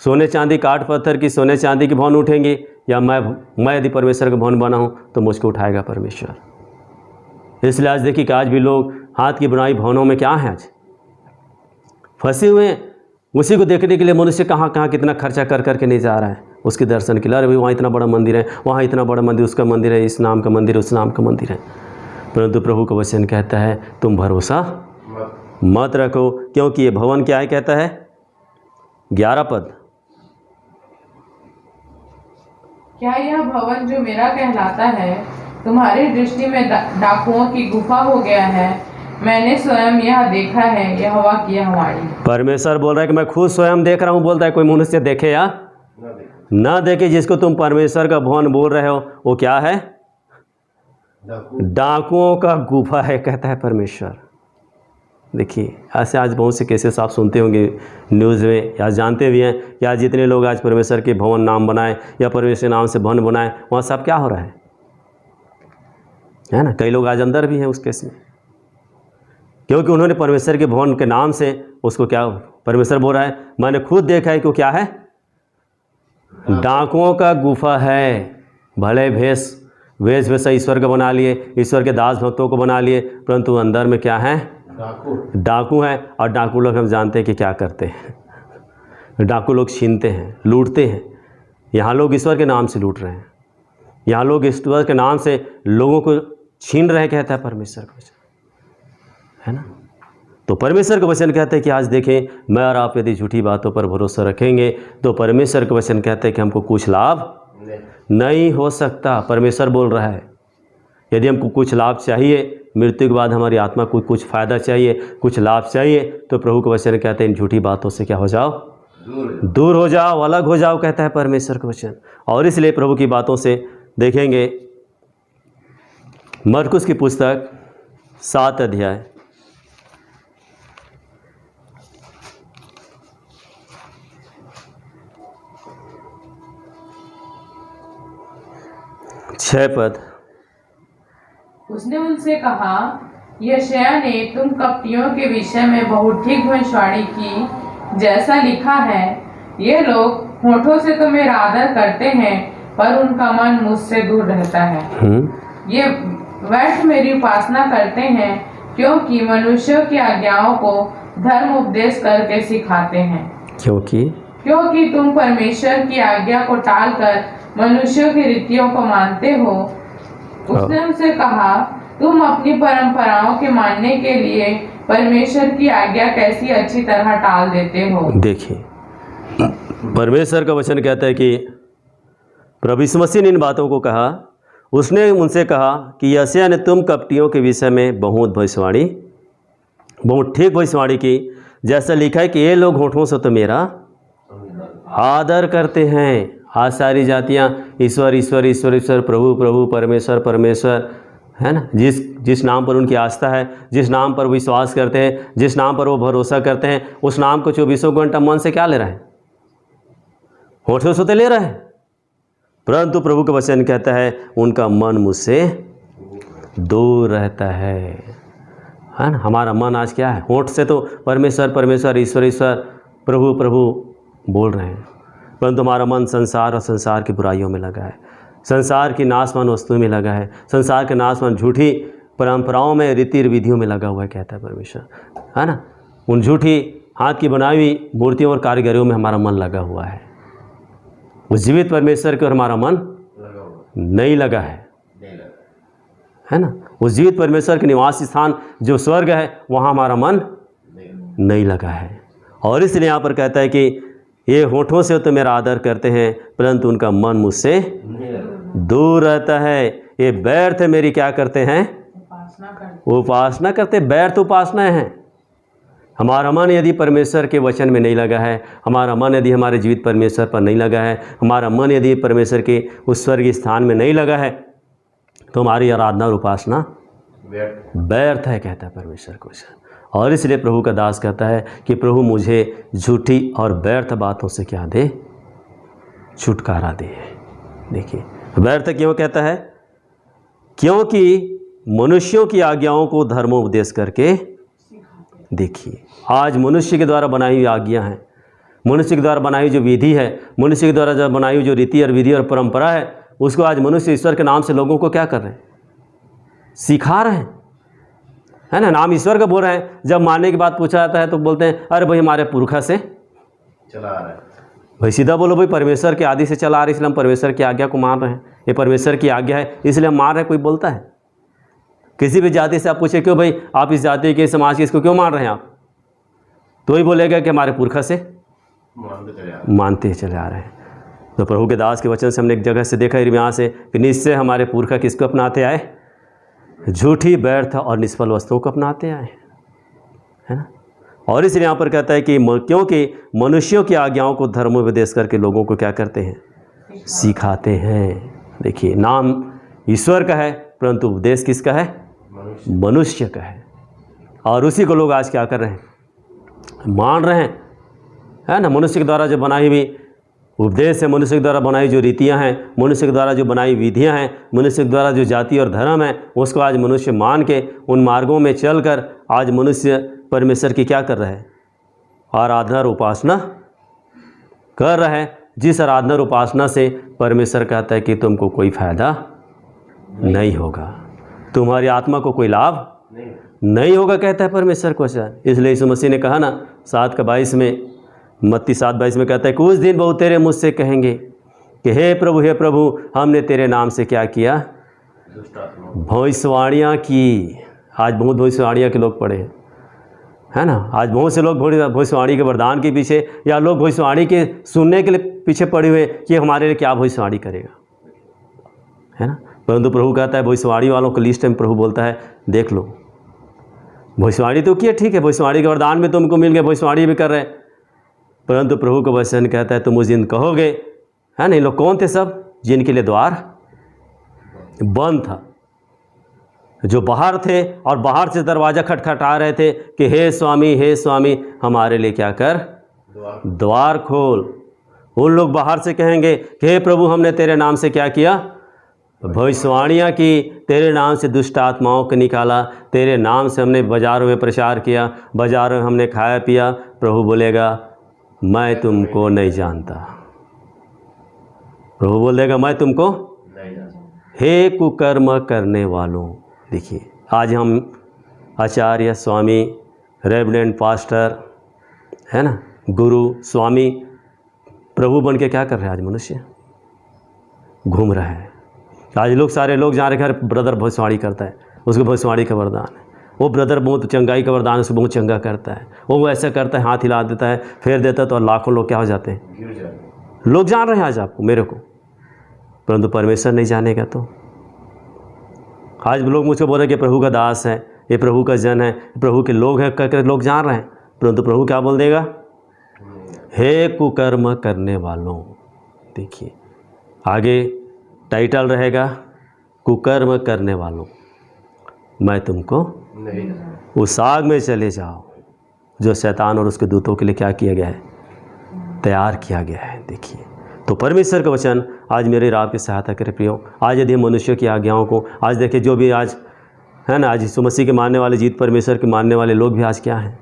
Speaker 1: सोने चांदी काठ पत्थर की सोने चांदी की भवन उठेंगे, या मैं यदि परमेश्वर का भवन बना हूँ तो मुझको उठाएगा परमेश्वर। इसलिए आज देखिए कि आज भी लोग हाथ की बनाई भवनों में क्या हैं, आज फंसे हुए हैं। उसी को देखने के लिए मनुष्य कहाँ कहाँ कितना खर्चा कर करके नहीं जा रहा है उसके दर्शन के लिए। अरे भाई वहाँ इतना बड़ा मंदिर है, वहाँ इतना बड़ा मंदिर, उसका मंदिर है, इस नाम का मंदिर, उस नाम का मंदिर है। परंतु प्रभु का वचन कहता है तुम भरोसा मत रखो, क्योंकि ये भवन क्या है, कहता है 11 पद।
Speaker 2: क्या यह भवन जो मेरा कहलाता है तुम्हारी दृष्टि में डाकुओं की गुफा हो गया है? मैंने स्वयं यह देखा है, यहोवा की यह वाणी। परमेश्वर
Speaker 1: बोल रहा है कि मैं खुद स्वयं देख रहा हूँ। बोलता है कोई मनुष्य देखे या ना देखे, जिसको तुम परमेश्वर का भवन बोल रहे हो वो क्या है? डाकुओं का गुफा है, कहता है परमेश्वर। देखिए ऐसे आज बहुत से केसेस आप सुनते होंगे न्यूज़ में, या जानते भी हैं कि आज जितने लोग आज परमेश्वर के भवन नाम बनाए या परमेश्वर नाम से भवन बनाए, वहाँ सब क्या हो रहा है ना। कई लोग आज अंदर भी हैं उस केस में, क्योंकि उन्होंने परमेश्वर के भवन के नाम से उसको क्या, परमेश्वर बोल रहा है मैंने खुद देखा है कि वो क्या है, डाकुओं का गुफा है। भले वेश वैसा ईश्वर का बना लिए, ईश्वर के दास भक्तों को बना लिए, परंतु अंदर में क्या है, डाकू हैं। और डाकू लोग हम जानते हैं कि क्या करते हैं, डाकू लोग छीनते हैं, लूटते हैं। यहाँ लोग ईश्वर के नाम से लूट रहे हैं, यहाँ लोग ईश्वर के नाम से लोगों को छीन रहे, कहता है परमेश्वर का वचन, है ना। तो परमेश्वर का वचन कहते हैं कि आज देखें, मैं और आप यदि झूठी बातों पर भरोसा रखेंगे तो परमेश्वर का वचन कहते हैं कि हमको कुछ लाभ नहीं हो सकता। परमेश्वर बोल रहा है यदि हमको कुछ लाभ चाहिए, मृत्यु के बाद हमारी आत्मा को कुछ फ़ायदा चाहिए, कुछ लाभ चाहिए, तो प्रभु का वचन कहते हैं इन झूठी बातों से क्या हो जाओ, दूर हो जाओ, अलग हो जाओ, कहता है परमेश्वर का वचन। और इसलिए प्रभु की बातों से देखेंगे मरकुस की पुस्तक 7 अध्याय 6 पद।
Speaker 2: उसने उनसे कहा, यशायाह ने तुम कपटियों के विषय में बहुत ठीक भविष्यवाणी की, जैसा लिखा है, ये लोग होठों से तो मेरा आदर करते हैं, पर उनका मन मुझसे दूर रहता है। ये व्यर्थ मेरी उपासना करते हैं, क्योंकि मनुष्यों की आज्ञाओं को धर्म उपदेश करके सिखाते हैं। क्योंकि तुम परमेश्वर की आज्ञा को टालकर मनुष्यों की रीतियों को मानते हो। उसने उनसे कहा, तुम अपनी परंपराओं के मानने के लिए परमेश्वर की आज्ञा कैसी अच्छी तरह टाल देते हो।
Speaker 1: देखिए परमेश्वर का वचन कहता है कि प्रभु यीशु मसीह ने इन बातों को कहा। उसने उनसे कहा कि यशायाह ने तुम कपटियों के विषय में बहुत भविष्यवाणी, बहुत ठीक भविष्यवाणी की, जैसा लिखा है कि ये लोग होठों से तो मेरा आदर करते हैं। आज सारी जातियाँ ईश्वर ईश्वर ईश्वर ईश्वर, प्रभु प्रभु, परमेश्वर परमेश्वर, है ना। जिस नाम पर उनकी आस्था है, जिस नाम पर विश्वास करते हैं, जिस नाम पर वो भरोसा करते हैं, उस नाम को 24 घंटा मन से क्या ले रहे हैं, होठों से तो ले रहे हैं, परंतु प्रभु का वचन कहता है उनका मन मुझसे दूर रहता है ना। हमारा मन आज क्या है, होंठ से तो परमेश्वर परमेश्वर ईश्वर ईश्वर प्रभु प्रभु बोल रहे हैं, परंतु हमारा मन संसार और संसार की बुराइयों में लगा है, संसार की नाशवान वस्तुओं में लगा है, संसार के नाशवान झूठी परंपराओं में रीति विधियों में लगा हुआ है, कहता है परमेश्वर, है ना। उन झूठी हाथ की बनाई हुई मूर्तियों और कारीगरियों में हमारा मन लगा हुआ है। उस जीवित परमेश्वर के और हमारा मन नहीं लगा है ना। उस जीवित परमेश्वर के निवास स्थान जो स्वर्ग है वहाँ हमारा मन नहीं लगा है। और इसलिए यहाँ पर कहता है कि ये होठों से तो मेरा आदर करते हैं परंतु उनका मन मुझसे दूर रहता है। ये व्यर्थ मेरी क्या करते हैं, उपासना करते। व्यर्थ उपासना है। हमारा मन यदि परमेश्वर के वचन में नहीं लगा है, हमारा मन यदि हमारे जीवित परमेश्वर पर नहीं लगा है, हमारा मन यदि परमेश्वर के उस स्वर्गीय स्थान में नहीं लगा है, तो हमारी आराधना और उपासना व्यर्थ है, कहता है परमेश्वर को। और इसलिए प्रभु का दास कहता है कि प्रभु मुझे झूठी और व्यर्थ बातों से क्या दे, छुटकारा दे। देखिए व्यर्थ क्यों कहता है, क्योंकि मनुष्यों की आज्ञाओं को धर्मोपदेश करके, देखिए आज मनुष्य के द्वारा बनाई हुई आज्ञा है, मनुष्य के द्वारा बनाई हुई जो विधि है, मनुष्य के द्वारा जो बनाई हुई जो रीति और विधि और परंपरा है, उसको आज मनुष्य ईश्वर के नाम से लोगों को क्या कर रहे हैं, सिखा रहे हैं, है ना। नाम ईश्वर का बोल रहे हैं। जब मानने की बात पूछा जाता है तो बोलते हैं अरे भाई हमारे पुरखा से
Speaker 3: चला आ रहा है।
Speaker 1: भाई सीधा बोलो, भाई परमेश्वर के आदि से चला आ रही, इसलिए हम परमेश्वर की आज्ञा को मान रहे हैं। ये परमेश्वर की आज्ञा है इसलिए हम मान रहे हैं। कोई बोलता है किसी भी जाति से आप पूछे क्यों भाई आप इस जाति के समाज के इसको क्यों मान रहे हैं आप, तो वही बोलेगा कि हमारे पुरखा से मानते चले आ रहे हैं। तो प्रभु के दास के वचन से हमने एक जगह से देखा यिर्मयाह से कि निश्चय हमारे पुरखा किसको अपनाते आए, झूठी व्यर्थ और निष्फल वस्तुओं को अपनाते आए, है ना। और इसलिए यहाँ पर कहता है कि क्योंकि मनुष्यों की आज्ञाओं को धर्मोपदेश करके लोगों को क्या करते हैं, सिखाते हैं। देखिए नाम ईश्वर का है परंतु उपदेश किसका है, मनुष्य का है। और उसी को लोग आज क्या कर रहे हैं, मान रहे हैं, है ना। मनुष्य के द्वारा जो बनाई हुई उपदेश है, मनुष्य के द्वारा बनाई जो रीतियां हैं, मनुष्य के द्वारा जो बनाई विधियां हैं, मनुष्य के द्वारा जो जाति और धर्म है, उसको आज मनुष्य मान के उन मार्गों में चलकर आज मनुष्य परमेश्वर की क्या कर रहा है, आराधना और उपासना कर रहा है। जिस आराधना और उपासना से परमेश्वर कहता है कि तुमको कोई फायदा नहीं होगा, तुम्हारी आत्मा को कोई लाभ नहीं होगा, कहता है परमेश्वर को। इसलिए यीशु मसीह ने कहा ना 7:22 में, मत्ती 7:22 में कहता है कि उस दिन बहुत तेरे मुझसे कहेंगे कि हे प्रभु हमने तेरे नाम से क्या किया, भविष्यवाणियाँ की। आज बहुत भविष्यवाणियाँ के लोग पड़े हैं, है ना। आज बहुत से लोग भविष्यवाणी के वरदान के पीछे या लोग भविष्यवाणी के सुनने के लिए पीछे पड़े हुए कि हमारे लिए क्या भविष्यवाणी करेगा, है ना। परंतु प्रभु कहता है भविष्यवाणी वालों को लिस्ट में प्रभु बोलता है देख लो, भविष्यवाणी तो किया ठीक है, भविष्यवाणी के वरदान में तुमको मिल गए, भविष्यवाणी भी कर रहे हैं, परंतु प्रभु का वचन कहता है तुम उस दिन कहोगे, है ना। लोग कौन थे सब, जिनके लिए द्वार बंद था, जो बाहर थे और बाहर से दरवाज़ा खटखटा रहे थे कि हे स्वामी हमारे लिए क्या कर, द्वार खोल। उन लोग बाहर से कहेंगे कि हे प्रभु हमने तेरे नाम से क्या किया, भविष्यवाणियाँ की, तेरे नाम से दुष्ट आत्माओं को निकाला, तेरे नाम से हमने बाज़ारों में प्रचार किया, बाज़ारों में हमने खाया पिया। प्रभु बोलेगा मैं तुमको नहीं जानता। प्रभु बोलेगा मैं तुमको नहीं जानता, हे कुकर्म करने वालों। देखिए आज हम आचार्य स्वामी रेवरेंड पास्टर, है ना, गुरु स्वामी प्रभु बन के क्या कर रहे हैं, आज मनुष्य घूम रहा है। आज लोग सारे लोग जा रहे घर, ब्रदर भविष्यवाणी करता है, उसको भविष्यवाणी का वरदान है, वो ब्रदर बहुत चंगाई का वरदान है, उसको बहुत चंगा करता है, वो ऐसा करता है, हाथ हिला देता है, फेर देता है, तो लाखों लोग क्या हो जाते हैं, लोग जान रहे हैं आज आपको मेरे को, परंतु परमेश्वर नहीं जानेगा। तो आज लोग मुझको बोल रहे कि प्रभु का दास है, ये प्रभु का जन है, प्रभु के लोग हैं, कहकर लोग जान रहे हैं, परंतु प्रभु क्या बोल देगा, हे कुकर्म करने वालों। देखिए आगे टाइटल रहेगा कुकर्म करने वालों, मैं तुमको नहीं, उस आग में चले जाओ जो शैतान और उसके दूतों के लिए क्या किया गया है, तैयार किया गया है। देखिए तो परमेश्वर का वचन आज मेरे राह की सहायता करे प्रियो। आज यदि मनुष्य की आज्ञाओं को, आज देखिए जो भी आज है ना। आज यीशु मसीह के मानने वाले, जीत परमेश्वर के मानने वाले लोग भी आज क्या हैं?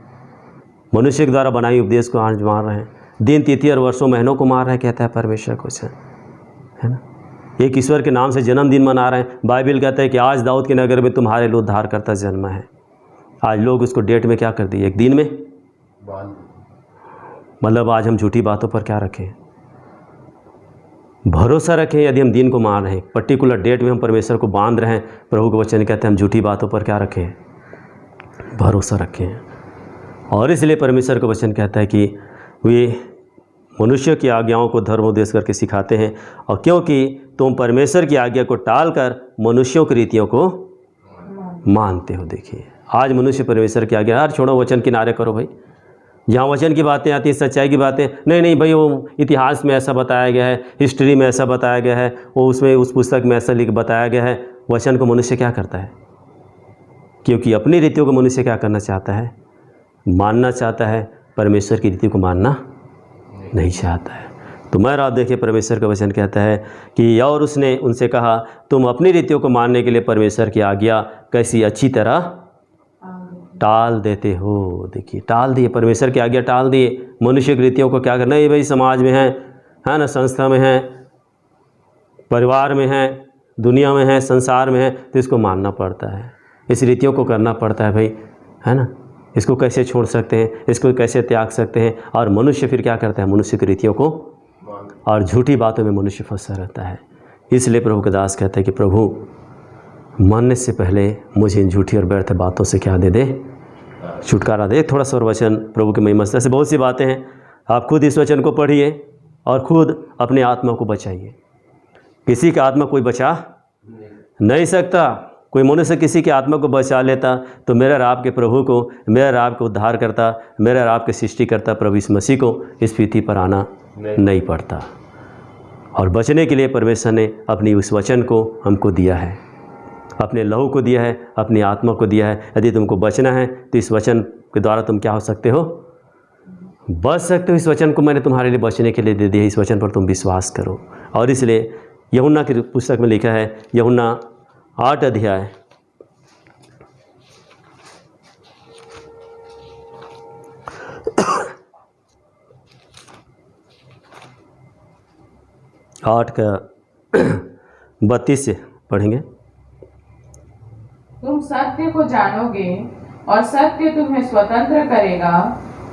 Speaker 1: मनुष्य के द्वारा बनाई उपदेश को आज मार रहे हैं, दिन तिथि और वर्षों महीनों को मार रहे हैं, कहता है परमेश्वर कुछ है ना। एक ईश्वर के नाम से जन्मदिन मना रहे हैं। बाइबल कहता है कि आज दाऊद के नगर में तुम्हारे लिए उद्धारकर्ता जन्मा है। आज लोग उसको डेट में क्या कर दिए? एक दिन में। मतलब आज हम झूठी बातों पर क्या रखें? भरोसा रखें। यदि हम दिन को मान रहे हैं, पर्टिकुलर डेट में हम परमेश्वर को बांध रहे हैं, प्रभु के वचन कहते हैं हम झूठी बातों पर क्या रखें? भरोसा रखें। और इसलिए परमेश्वर का वचन कहता है कि वे मनुष्य की आज्ञाओं को धर्मोपदेश करके सिखाते हैं, और क्योंकि तुम परमेश्वर की आज्ञा को टालकर मनुष्यों की रीतियों को मानते हो। देखिए आज मनुष्य परमेश्वर की आज्ञा, यार छोड़ो, वचन किनारे करो भाई। जहाँ वचन की बातें आती हैं, सच्चाई की बातें, नहीं भाई वो इतिहास में ऐसा बताया गया है, हिस्ट्री में ऐसा बताया गया है, वो उसमें उस पुस्तक में ऐसा लिख बताया गया है। वचन को मनुष्य क्या करता है? क्योंकि अपनी रीतियों को मनुष्य क्या करना चाहता है? मानना चाहता है। परमेश्वर की रीति को मानना नहीं चाहता है। तो मैं रात देखिए परमेश्वर का वचन कहता है कि और उसने उनसे कहा, तुम अपनी रीतियों को मानने के लिए परमेश्वर की आज्ञा कैसी अच्छी तरह टाल देते हो। देखिए टाल दिए, परमेश्वर की आज्ञा टाल दिए। मनुष्य की रीतियों को क्या करना है? भाई समाज में है ना, संस्था में है, परिवार में है, दुनिया में है, संसार में है, तो इसको मानना पड़ता है, इस रीतियों को करना पड़ता है भाई, है ना। इसको कैसे छोड़ सकते हैं? इसको कैसे त्याग सकते हैं? और मनुष्य फिर क्या करता है? मनुष्य की रीतियों को और झूठी बातों में मनुष्य फंसा रहता है। इसलिए प्रभु के दास कहते हैं कि प्रभु मानने से पहले मुझे इन झूठी और व्यर्थ बातों से क्या दे, छुटकारा दे। थोड़ा सा और वचन प्रभु की महिमा से, ऐसे बहुत सी बातें हैं। आप खुद इस वचन को पढ़िए और खुद अपने आत्मा को बचाइए। किसी का आत्मा कोई बचा नहीं सकता। कोई मनुष्य किसी की आत्मा को बचा लेता तो मेरा और आपके प्रभु को, मेरा और आपके उद्धार करता, मेरा और आपके सृष्टिकर्ता प्रभु यीशु मसीह को इस पृथ्वी पर आना नहीं पड़ता। और बचने के लिए परमेश्वर ने अपनी उस वचन को हमको दिया है, अपने लहू को दिया है, अपनी आत्मा को दिया है। यदि तुमको बचना है तो इस वचन के द्वारा तुम क्या हो सकते हो? बच सकते हो। इस वचन को मैंने तुम्हारे लिए बचने के लिए दे दिया। इस वचन पर तुम विश्वास करो। और इसलिए यूहन्ना की पुस्तक में लिखा है, यूहन्ना 8 अध्याय 8 का 32 से पढ़ेंगे।
Speaker 2: तुम सत्य को जानोगे और सत्य तुम्हें स्वतंत्र करेगा।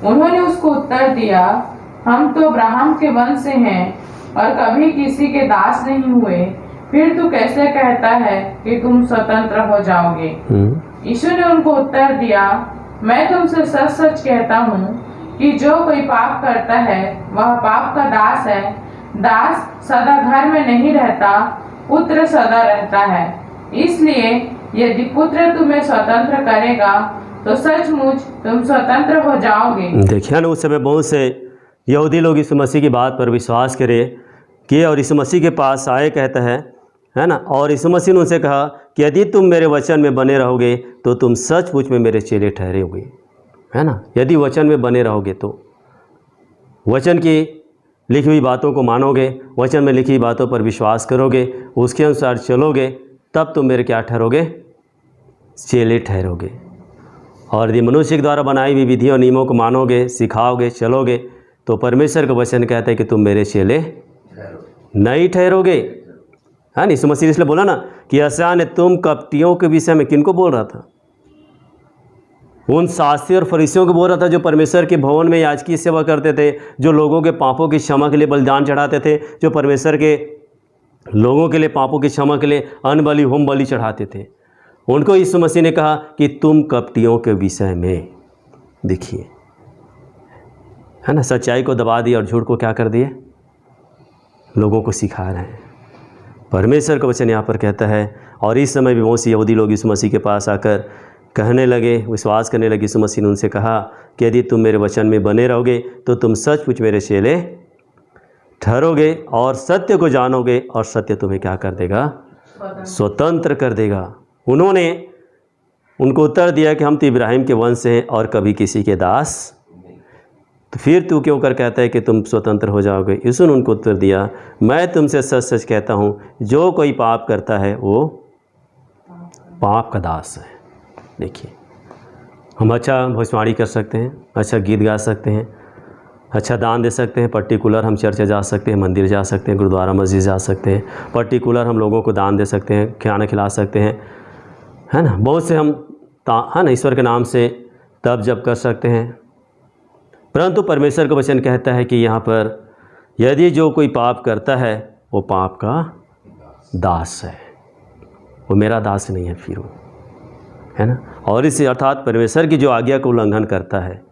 Speaker 2: उन्होंने उसको उत्तर दिया, हम तो अब्राहम के वंश से हैं और कभी किसी के दास नहीं हुए, फिर तू कैसे कहता है कि तुम स्वतंत्र हो जाओगे? यीशु ने उनको उत्तर दिया, मैं तुमसे सच सच कहता हूँ कि जो कोई पाप करता है वह पाप का दास है। दास सदा घर में नहीं रहता, पुत्र सदा रहता है। इसलिए यदि पुत्र तुम्हें स्वतंत्र करेगा तो सचमुच तुम स्वतंत्र हो जाओगे।
Speaker 1: देखिए ना, उस समय बहुत से यहूदी लोग यीशु मसीह की बात पर विश्वास किए और यीशु मसीह के पास आए, कहता है ना। और यीशु मसीह ने उनसे कहा कि यदि तुम मेरे वचन में बने रहोगे तो तुम सचमुच में मेरे चेले ठहरोगे, है ना। यदि वचन में बने रहोगे तो वचन की लिखी हुई बातों को मानोगे, वचन में लिखी हुई बातों पर विश्वास करोगे, उसके अनुसार चलोगे, तब तुम मेरे क्या ठहरोगे? चेले ठहरोगे। और यदि मनुष्य के द्वारा बनाई हुई विधियों और नियमों को मानोगे, सिखाओगे, चलोगे, तो परमेश्वर का वचन कहता है कि तुम मेरे चेले नहीं ठहरोगे, है ना। यीशु मसीह इसलिए बोला ना कि यशायाह ने तुम कपटियों के विषय में किनको बोल रहा था? उन शास्त्री और फरीसियों को बोल रहा था जो परमेश्वर के भवन में याजकी सेवा करते थे, जो लोगों के पापों की क्षमा के लिए बलिदान चढ़ाते थे, जो परमेश्वर के लोगों के लिए पापों की क्षमा के लिए अन्न बलि, होम बलि चढ़ाते थे। उनको यीशु मसीह ने कहा कि तुम कपटियों के विषय में, देखिए, है ना, सच्चाई को दबा दिया और झूठ को क्या कर दिए? लोगों को सिखा रहे हैं। परमेश्वर का वचन यहाँ पर कहता है, और इस समय भी बहुत से यहूदी लोग यीशु मसीह के पास आकर कहने लगे, विश्वास करने लगे। यीशु मसीह ने उनसे कहा कि यदि तुम मेरे वचन में बने रहोगे तो तुम सचमुच मेरे चेले ठहरोगे और सत्य को जानोगे और सत्य तुम्हें क्या कर देगा? स्वतंत्र कर देगा। उन्होंने उनको उत्तर दिया कि हम तो इब्राहिम के वंश से हैं और कभी किसी के दास, तो फिर तू क्यों कर कहता है कि तुम स्वतंत्र हो जाओगे? यीशु ने उनको उत्तर दिया, मैं तुमसे सच सच कहता हूँ, जो कोई पाप करता है वो पाप का दास है। देखिए, हम अच्छा भविष्यवाणी कर सकते हैं, अच्छा गीत गा सकते हैं, अच्छा दान दे सकते हैं, पर्टिकुलर हम चर्च जा सकते हैं, मंदिर जा सकते हैं, गुरुद्वारा मस्जिद जा सकते हैं, पर्टिकुलर हम लोगों को दान दे सकते हैं, खाना खिला सकते हैं, है ना। बहुत से हम है ना ईश्वर के नाम से तप जप कर सकते हैं। परंतु परमेश्वर का वचन कहता है कि यहाँ पर यदि जो कोई पाप करता है वो पाप का दास है, वो मेरा दास नहीं है फिर वो, है ना। और इस अर्थात परमेश्वर की जो आज्ञा का उल्लंघन करता है,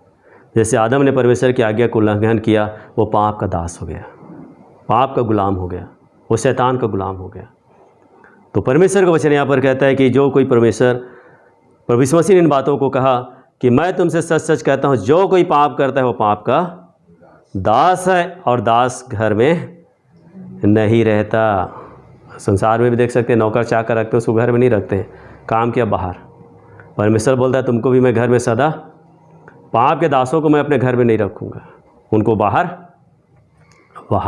Speaker 1: जैसे आदम ने परमेश्वर की आज्ञा को उल्लंघन किया, वो पाप का दास हो गया, पाप का गुलाम हो गया, वो शैतान का गुलाम हो गया। तो परमेश्वर का वचन यहाँ पर कहता है कि जो कोई परमेश्वर मसीह ने इन बातों को कहा कि मैं तुमसे सच सच कहता हूँ, जो कोई पाप करता है वो पाप का दास है, और दास घर में नहीं रहता। संसार में भी देख सकते हैं, नौकर चाकर रखते हैं, उसको घर में नहीं रखते हैं, काम किया बाहर। परमेश्वर बोलता है तुमको भी मैं घर में सदा, पाप के दासों को मैं अपने घर में नहीं रखूँगा, उनको बाहर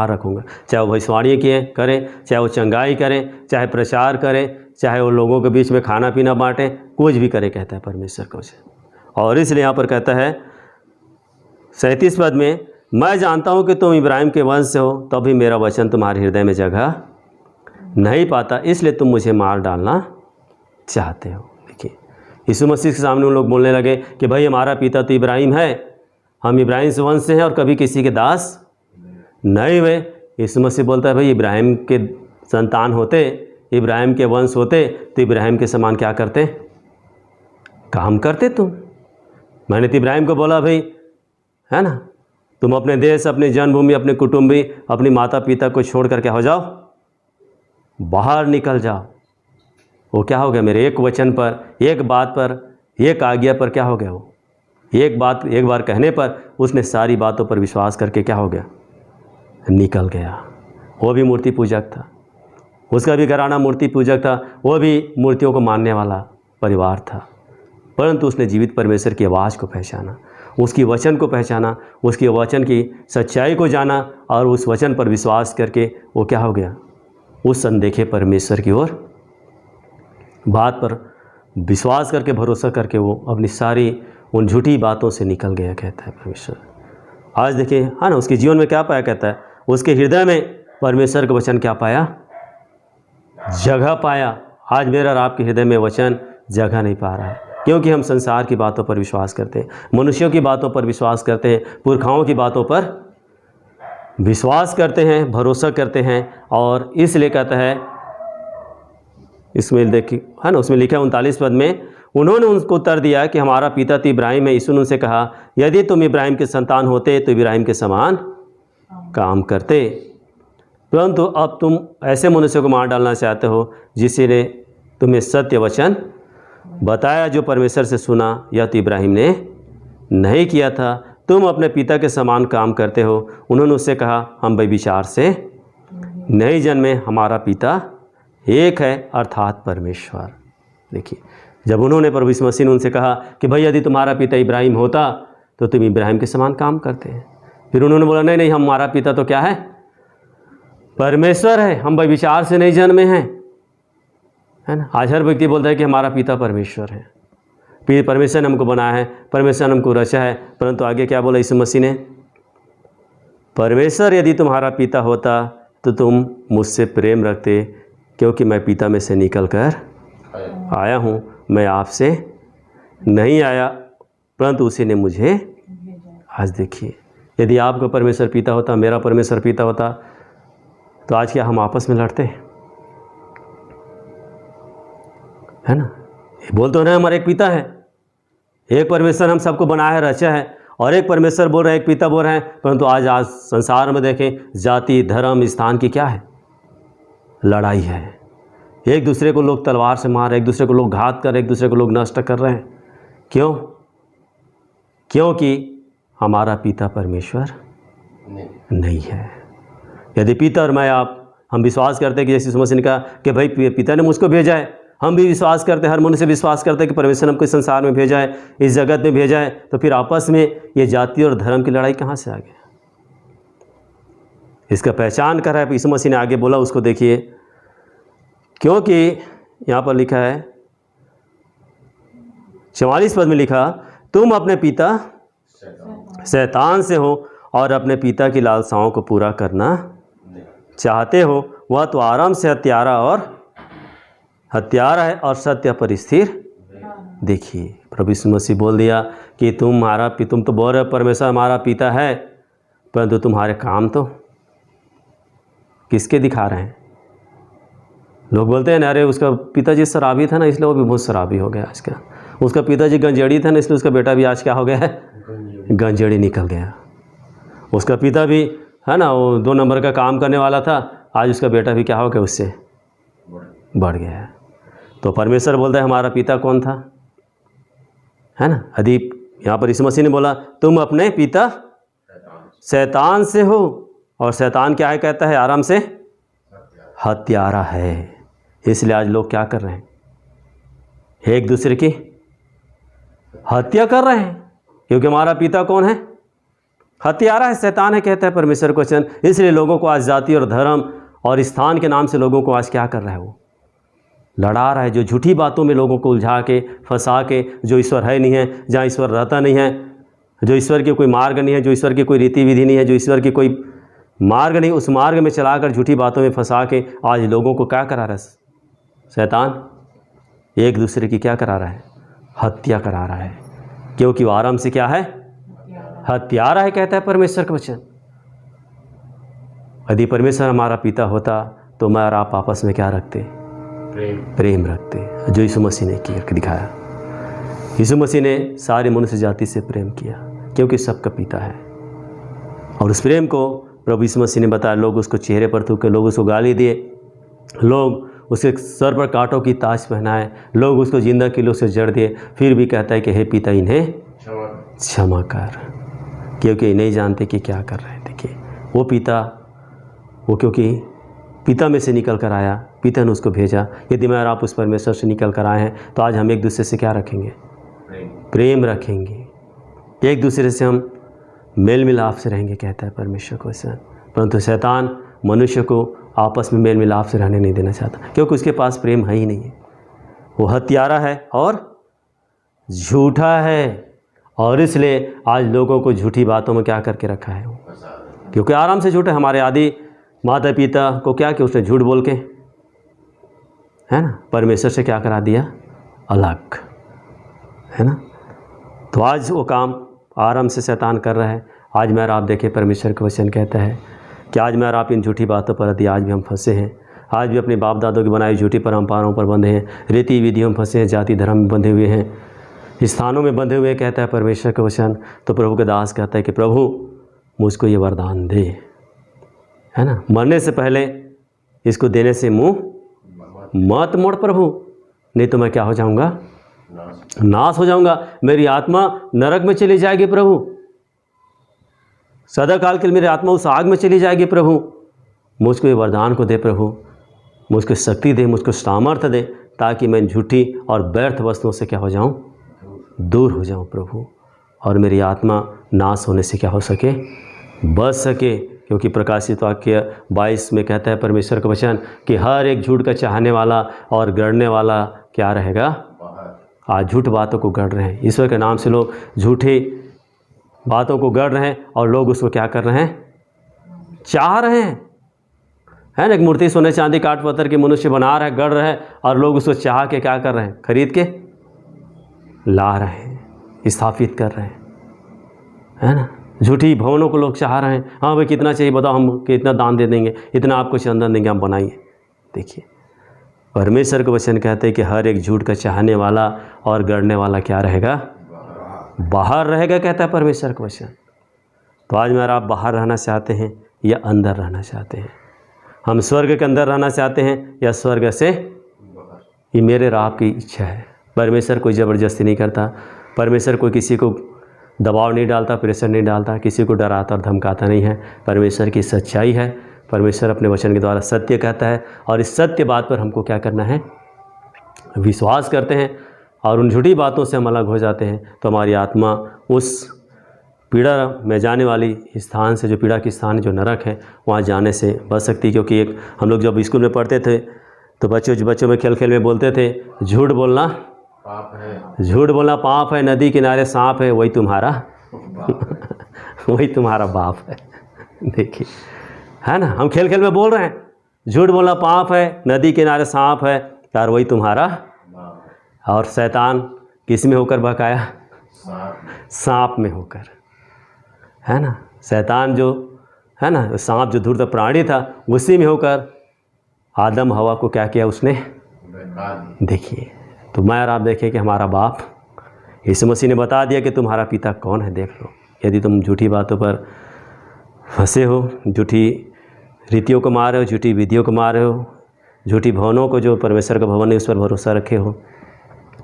Speaker 1: रखूँगा। चाहे वो भविष्यवाणी करें, चाहे वो चंगाई करें, चाहे प्रचार करें, चाहे वो लोगों के बीच में खाना पीना बांटें, कुछ भी करे, कहता है परमेश्वर को। और इसलिए यहाँ पर कहता है 37 पद में, मैं जानता हूँ कि तुम इब्राहिम के वंश से हो, तभी मेरा वचन तुम्हारे हृदय में जगह नहीं पाता, इसलिए तुम मुझे मार डालना चाहते हो। देखिए, यीशु मसीह के सामने उन लोग बोलने लगे कि भाई हमारा पिता तो इब्राहिम है, हम इब्राहिम से वंश से हैं और कभी किसी के दास नहीं हुए। यीशु मसीह बोलता है भाई इब्राहिम के संतान होते, इब्राहिम के वंश होते तो इब्राहिम के समान क्या करते, काम करते तुम। मैंने तो इब्राहिम को बोला भाई, है ना, तुम अपने देश, अपनी जन्मभूमि, अपने कुटुंबी, अपनी माता पिता को छोड़ कर क्या हो जाओ, बाहर निकल जाओ। वो क्या हो गया, मेरे एक वचन पर, एक बात पर, एक आज्ञा पर क्या हो गया, वो एक बार कहने पर उसने सारी बातों पर विश्वास करके क्या हो गया, निकल गया। वो भी मूर्ति पूजक था, उसका भी घराना मूर्ति पूजक था, वो भी मूर्तियों को मानने वाला परिवार था, परंतु उसने जीवित परमेश्वर की आवाज़ को पहचाना, उसकी वचन को पहचाना, उसकी वचन की सच्चाई को जाना, और उस वचन पर विश्वास करके वो क्या हो गया, उस अनदेखे परमेश्वर की ओर बात पर विश्वास करके, भरोसा करके वो अपनी सारी उन झूठी बातों से निकल गया, कहता है परमेश्वर। आज देखिए, है ना, उसके जीवन में क्या पाया, कहता है उसके हृदय में परमेश्वर का वचन क्या पाया, जगह पाया। आज मेरा और आपके हृदय में वचन जगह नहीं पा रहा है, क्योंकि हम संसार की बातों पर विश्वास करते हैं, मनुष्यों की बातों पर विश्वास करते हैं, पुरखाओं की बातों पर विश्वास करते हैं, भरोसा करते हैं। और इसलिए कहता है, इसमें देखिए, है ना, उसमें लिखा है 39 पद में, उन्होंने उनको उत्तर दिया कि हमारा पिता तो इब्राहिम है। यीशु ने उनसे कहा, यदि तुम इब्राहिम के संतान होते तो इब्राहिम के समान काम करते, परंतु अब तुम ऐसे मनुष्य को मार डालना चाहते हो जिसने तुम्हें सत्य वचन बताया, जो परमेश्वर से सुना, यह तो इब्राहिम ने नहीं किया था, तुम अपने पिता के समान काम करते हो। उन्होंने उससे कहा, हम व्यभिचार से नहीं जन्मे, हमारा पिता एक है, अर्थात परमेश्वर। देखिए, जब उन्होंने प्रभु यीशु मसीह ने उनसे कहा कि भाई यदि तुम्हारा पिता इब्राहिम होता तो तुम इब्राहिम के समान काम करते हैं, फिर उन्होंने बोला नहीं नहीं, हमारा पिता तो क्या है, परमेश्वर है, हम व्यभिचार से नहीं जन्मे हैं, है ना। आज हर व्यक्ति बोलता है कि हमारा पिता परमेश्वर है, फिर परमेश्वर ने हमको बनाया है, परमेश्वर ने हमको रचा है, परंतु आगे क्या बोला यीशु मसीह ने, परमेश्वर यदि तुम्हारा पिता होता तो तुम मुझसे प्रेम रखते, क्योंकि मैं पिता में से निकल कर आया हूँ, मैं आपसे नहीं आया, परंतु उसी ने मुझे। आज देखिए, यदि आपका परमेश्वर पिता होता, मेरा परमेश्वर पिता होता, तो आज क्या हम आपस में लड़ते, है ना। बोल तो रहे हमारे एक पिता है, एक परमेश्वर हम सबको बनाया है, रचा है, और एक परमेश्वर बोल रहे हैं, एक पिता बोल रहे हैं, परंतु आज संसार में देखें, जाति, धर्म, स्थान की क्या है, लड़ाई है। एक दूसरे को लोग तलवार से मार, एक दूसरे को लोग घात कर, एक दूसरे को लोग नष्ट कर रहे हैं। क्यों? क्योंकि हमारा पिता परमेश्वर नहीं है। यदि पिता और मैं हम विश्वास करते हैं कि जैसे यीशु मसीह ने कहा कि भाई पिता ने मुझको भेजा है, हम भी विश्वास करते हैं, हर मनुष्य विश्वास करते हैं कि परमेश्वर ने हमको इस संसार में भेजा है, इस जगत में भेजा है, तो फिर आपस में ये जाति और धर्म की लड़ाई कहाँ से आ गई? इसका पहचान कर रहा है यीशु मसीह ने आगे बोला, उसको देखिए, क्योंकि यहाँ पर लिखा है 44 पद में लिखा, तुम अपने पिता शैतान से हो और अपने पिता की लालसाओं को पूरा करना चाहते हो। वह तो आराम से हत्यारा है और सत्य पर स्थिर। देखिए प्रभु यीशु मसीह बोल दिया कि तुम तो बोल रहे हो परमेश्वर हमारा पिता है, परंतु तुम्हारे काम तो किसके दिखा रहे हैं? लोग बोलते हैं ना, अरे उसका पिताजी शराबी था ना इसलिए वो भी बहुत शराबी हो गया आज का। उसका पिताजी गंजेड़ी था ना इसलिए उसका बेटा भी आज क्या हो गया है? गंजेड़ी निकल गया। उसका पिता भी है ना, वो 2 नंबर का काम करने वाला था, आज उसका बेटा भी क्या हो गया? उससे बढ़ गया है। तो परमेश्वर बोलता है हमारा पिता कौन था, है ना? अदीप यहाँ पर यीशु मसीह ने बोला तुम अपने पिता शैतान से हो, और शैतान क्या है कहता है? आराम से हत्यारा है। इसलिए आज लोग क्या कर रहे हैं? एक दूसरे की हत्या कर रहे हैं, क्योंकि हमारा पिता कौन है? हत्यारा है, शैतान है, कहता है परमेश्वर को वचन। इसलिए लोगों को आज जाति और धर्म और स्थान के नाम से लोगों को आज क्या कर रहा है? वो लड़ा रहा है, जो झूठी बातों में लोगों को उलझा के फंसा के, जो ईश्वर है नहीं है, जहाँ ईश्वर रहता नहीं है, जो ईश्वर के कोई मार्ग नहीं है, जो ईश्वर की कोई रीति विधि नहीं है, जो ईश्वर की कोई मार्ग नहीं, उस मार्ग में चलाकर झूठी बातों में फंसा के आज लोगों को क्या करा रहा है? शैतान एक दूसरे की क्या करा रहा है? हत्या करा रहा है, क्योंकि वो आराम से क्या है? हत्यारा है, कहता है परमेश्वर का वचन। यदि परमेश्वर हमारा पिता होता तो मैं और आप आपस में क्या रखते? प्रेम रखते, जो यीशु मसीह ने करके दिखाया। यीशु मसीह ने सारी मनुष्य जाति से प्रेम किया, क्योंकि सबका पिता है। और उस प्रेम को प्रभु यीशु मसीह ने बताया। लोग उसको चेहरे पर थूके, लोग उसको गाली दिए, लोग उसके सर पर कांटों की ताज पहनाए, लोग उसको जिंदा किलो से जड़ दिए, फिर भी कहता है कि हे पिता इन्हें क्षमा कर, क्योंकि नहीं जानते कि क्या कर रहे हैं। देखिए वो पिता, वो क्योंकि पिता में से निकल कर आया, पिता ने उसको भेजा। यदि मैं और आप उस परमेश्वर से निकल कर आए हैं तो आज हम एक दूसरे से क्या रखेंगे? प्रेम रखेंगे, एक दूसरे से हम मेल मिलाप से रहेंगे, कहता है परमेश्वर को वचन। परंतु शैतान मनुष्य को आपस में मेल मिलाप से रहने नहीं देना चाहता, क्योंकि उसके पास प्रेम है ही नहीं है। वो हत्यारा है और झूठा है, और इसलिए आज लोगों को झूठी बातों में क्या करके रखा है? क्योंकि आराम से झूठे। हमारे आदि माता पिता को क्या कि उसने झूठ बोल के, है ना, परमेश्वर से क्या करा दिया? अलग, है ना। तो आज वो काम आराम से शैतान कर रहा है। आज मैं और आप देखें, परमेश्वर का वचन कहता है कि आज मैं और आप इन झूठी बातों पर यदि आज भी हम फंसे हैं, आज भी अपने बाप दादों की बनाई झूठी परंपराओं पर बंधे हैं, रीति विधियों में फंसे हैं, जाति धर्म में बंधे हुए हैं, स्थानों में बंधे हुए, कहता है परमेश्वर का वचन। तो प्रभु के दास कहता है कि प्रभु मुझको ये वरदान दे, है ना, मरने से पहले इसको देने से मुँह मत मोड़ प्रभु, नहीं तो मैं क्या हो जाऊँगा? नाश हो जाऊँगा, मेरी आत्मा नरक में चली जाएगी प्रभु, सदा काल के लिए मेरी आत्मा उस आग में चली जाएगी प्रभु। मुझको ये वरदान को दे प्रभु, मुझको शक्ति दे, मुझको सामर्थ्य दे, ताकि मैं झूठी और व्यर्थ वस्तुओं से क्या हो जाऊं? दूर हो जाऊं प्रभु, और मेरी आत्मा नाश होने से क्या हो सके? बच सके। क्योंकि प्रकाशित वाक्य 22 में कहता है परमेश्वर का वचन कि हर एक झूठ का चाहने वाला और गढ़ने वाला क्या रहेगा? आज झूठ बातों को गढ़ रहे हैं, ईश्वर के नाम से लोग झूठी बातों को गढ़ रहे हैं, और लोग उसको क्या कर रहे हैं? चाह रहे हैं, है ना। एक मूर्ति सोने चांदी काठ पत्थर की मनुष्य बना रहा है, गढ़ रहा है, और लोग उसको चाह के क्या कर रहे हैं? खरीद के ला रहे हैं, स्थापित कर रहे हैं, है ना। झूठी भवनों को लोग चाह रहे हैं, हाँ भाई कितना चाहिए बताओ, हम कितना दान दे देंगे, इतना आपको चंदन देंगे, हम बनाइए। देखिए परमेश्वर का वचन कहते हैं कि हर एक झूठ का चाहने वाला और गढ़ने वाला क्या रहेगा? बाहर रहेगा, कहता है परमेश्वर का वचन। तो आज मैं और आप बाहर रहना चाहते हैं या अंदर रहना चाहते हैं? हम स्वर्ग के अंदर रहना चाहते हैं या स्वर्ग से? ये मेरे और आपकी इच्छा है। परमेश्वर कोई ज़बरदस्ती नहीं करता, परमेश्वर कोई किसी को दबाव नहीं डालता, प्रेशर नहीं डालता, किसी को डराता और धमकाता नहीं है। परमेश्वर की सच्चाई है, परमेश्वर अपने वचन के द्वारा सत्य कहता है, और इस सत्य बात पर हमको क्या करना है? विश्वास करते हैं, और उन झूठी बातों से हम अलग हो जाते हैं, तो हमारी आत्मा उस पीड़ा में जाने वाली स्थान से, जो पीड़ा की स्थान है, जो नरक है, वहाँ जाने से बच सकती है। क्योंकि एक हम लोग जब स्कूल में पढ़ते थे तो बच्चों में खेल खेल में बोलते थे झूठ बोलना
Speaker 3: पाप है।
Speaker 1: झूठ बोलना पाप है, नदी किनारे सांप है, वही तुम्हारा वही तुम्हारा बाप है। देखिए, है ना, हम खेल खेल में बोल रहे हैं झूठ बोलना पाप है, नदी किनारे सांप है, यार वही तुम्हारा। और शैतान किस में होकर बहकाया? सांप में होकर, है ना। शैतान जो है ना, सांप जो धूर्त प्राणी था, उसी में होकर आदम हवा को क्या किया उसने? देखिए, तो मैं और आप देखें कि हमारा बाप यीशु मसीह ने बता दिया कि तुम्हारा पिता कौन है, देख लो। यदि तुम झूठी बातों पर फंसे हो, झूठी रीतियों को मार रहे हो, झूठी विधियों को मार रहे हो, झूठी भवनों को, जो परमेश्वर का भवन है उस पर भरोसा रखे हो,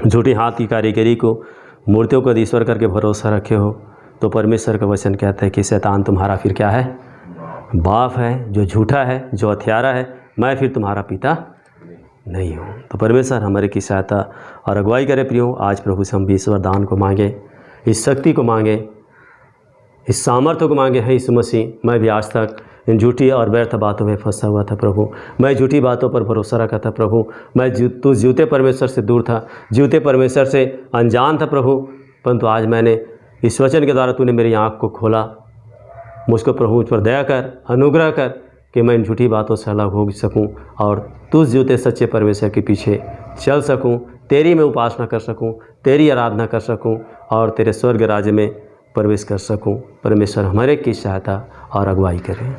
Speaker 1: झूठी हाथ की कारीगरी को, मूर्तियों को ईश्वर करके भरोसा रखे हो, तो परमेश्वर का वचन कहता है कि शैतान तुम्हारा फिर क्या है? बाप है, जो झूठा है, जो हत्यारा है। मैं फिर तुम्हारा पिता नहीं हूँ। तो परमेश्वर हमारे की सहायता और अगुवाई करे। प्रियो, आज प्रभु से हम भी इस वरदान को मांगे, इस शक्ति को मांगे, इस सामर्थ्य को मांगे। है यीशु मसीह, मैं भी आज तक इन झूठी और व्यर्थ बातों में फंसा हुआ था प्रभु। मैं झूठी बातों पर भरोसा रखा था प्रभु। मैं तू जीवते परमेश्वर से दूर था, जीवते परमेश्वर से अनजान था प्रभु। परंतु आज मैंने इस वचन के द्वारा तूने मेरी आँख को खोला। मुझको प्रभु मुझ पर दया कर, अनुग्रह कर कि मैं इन झूठी बातों से अलग हो सकूं और तू जीवते सच्चे परमेश्वर के पीछे चल सकूं, तेरी मैं उपासना कर सकूं, तेरी आराधना कर सकूं और तेरे स्वर्ग राज्य में प्रवेश कर सकूं। परमेश्वर हमारे की सहायता और अगुवाई करें।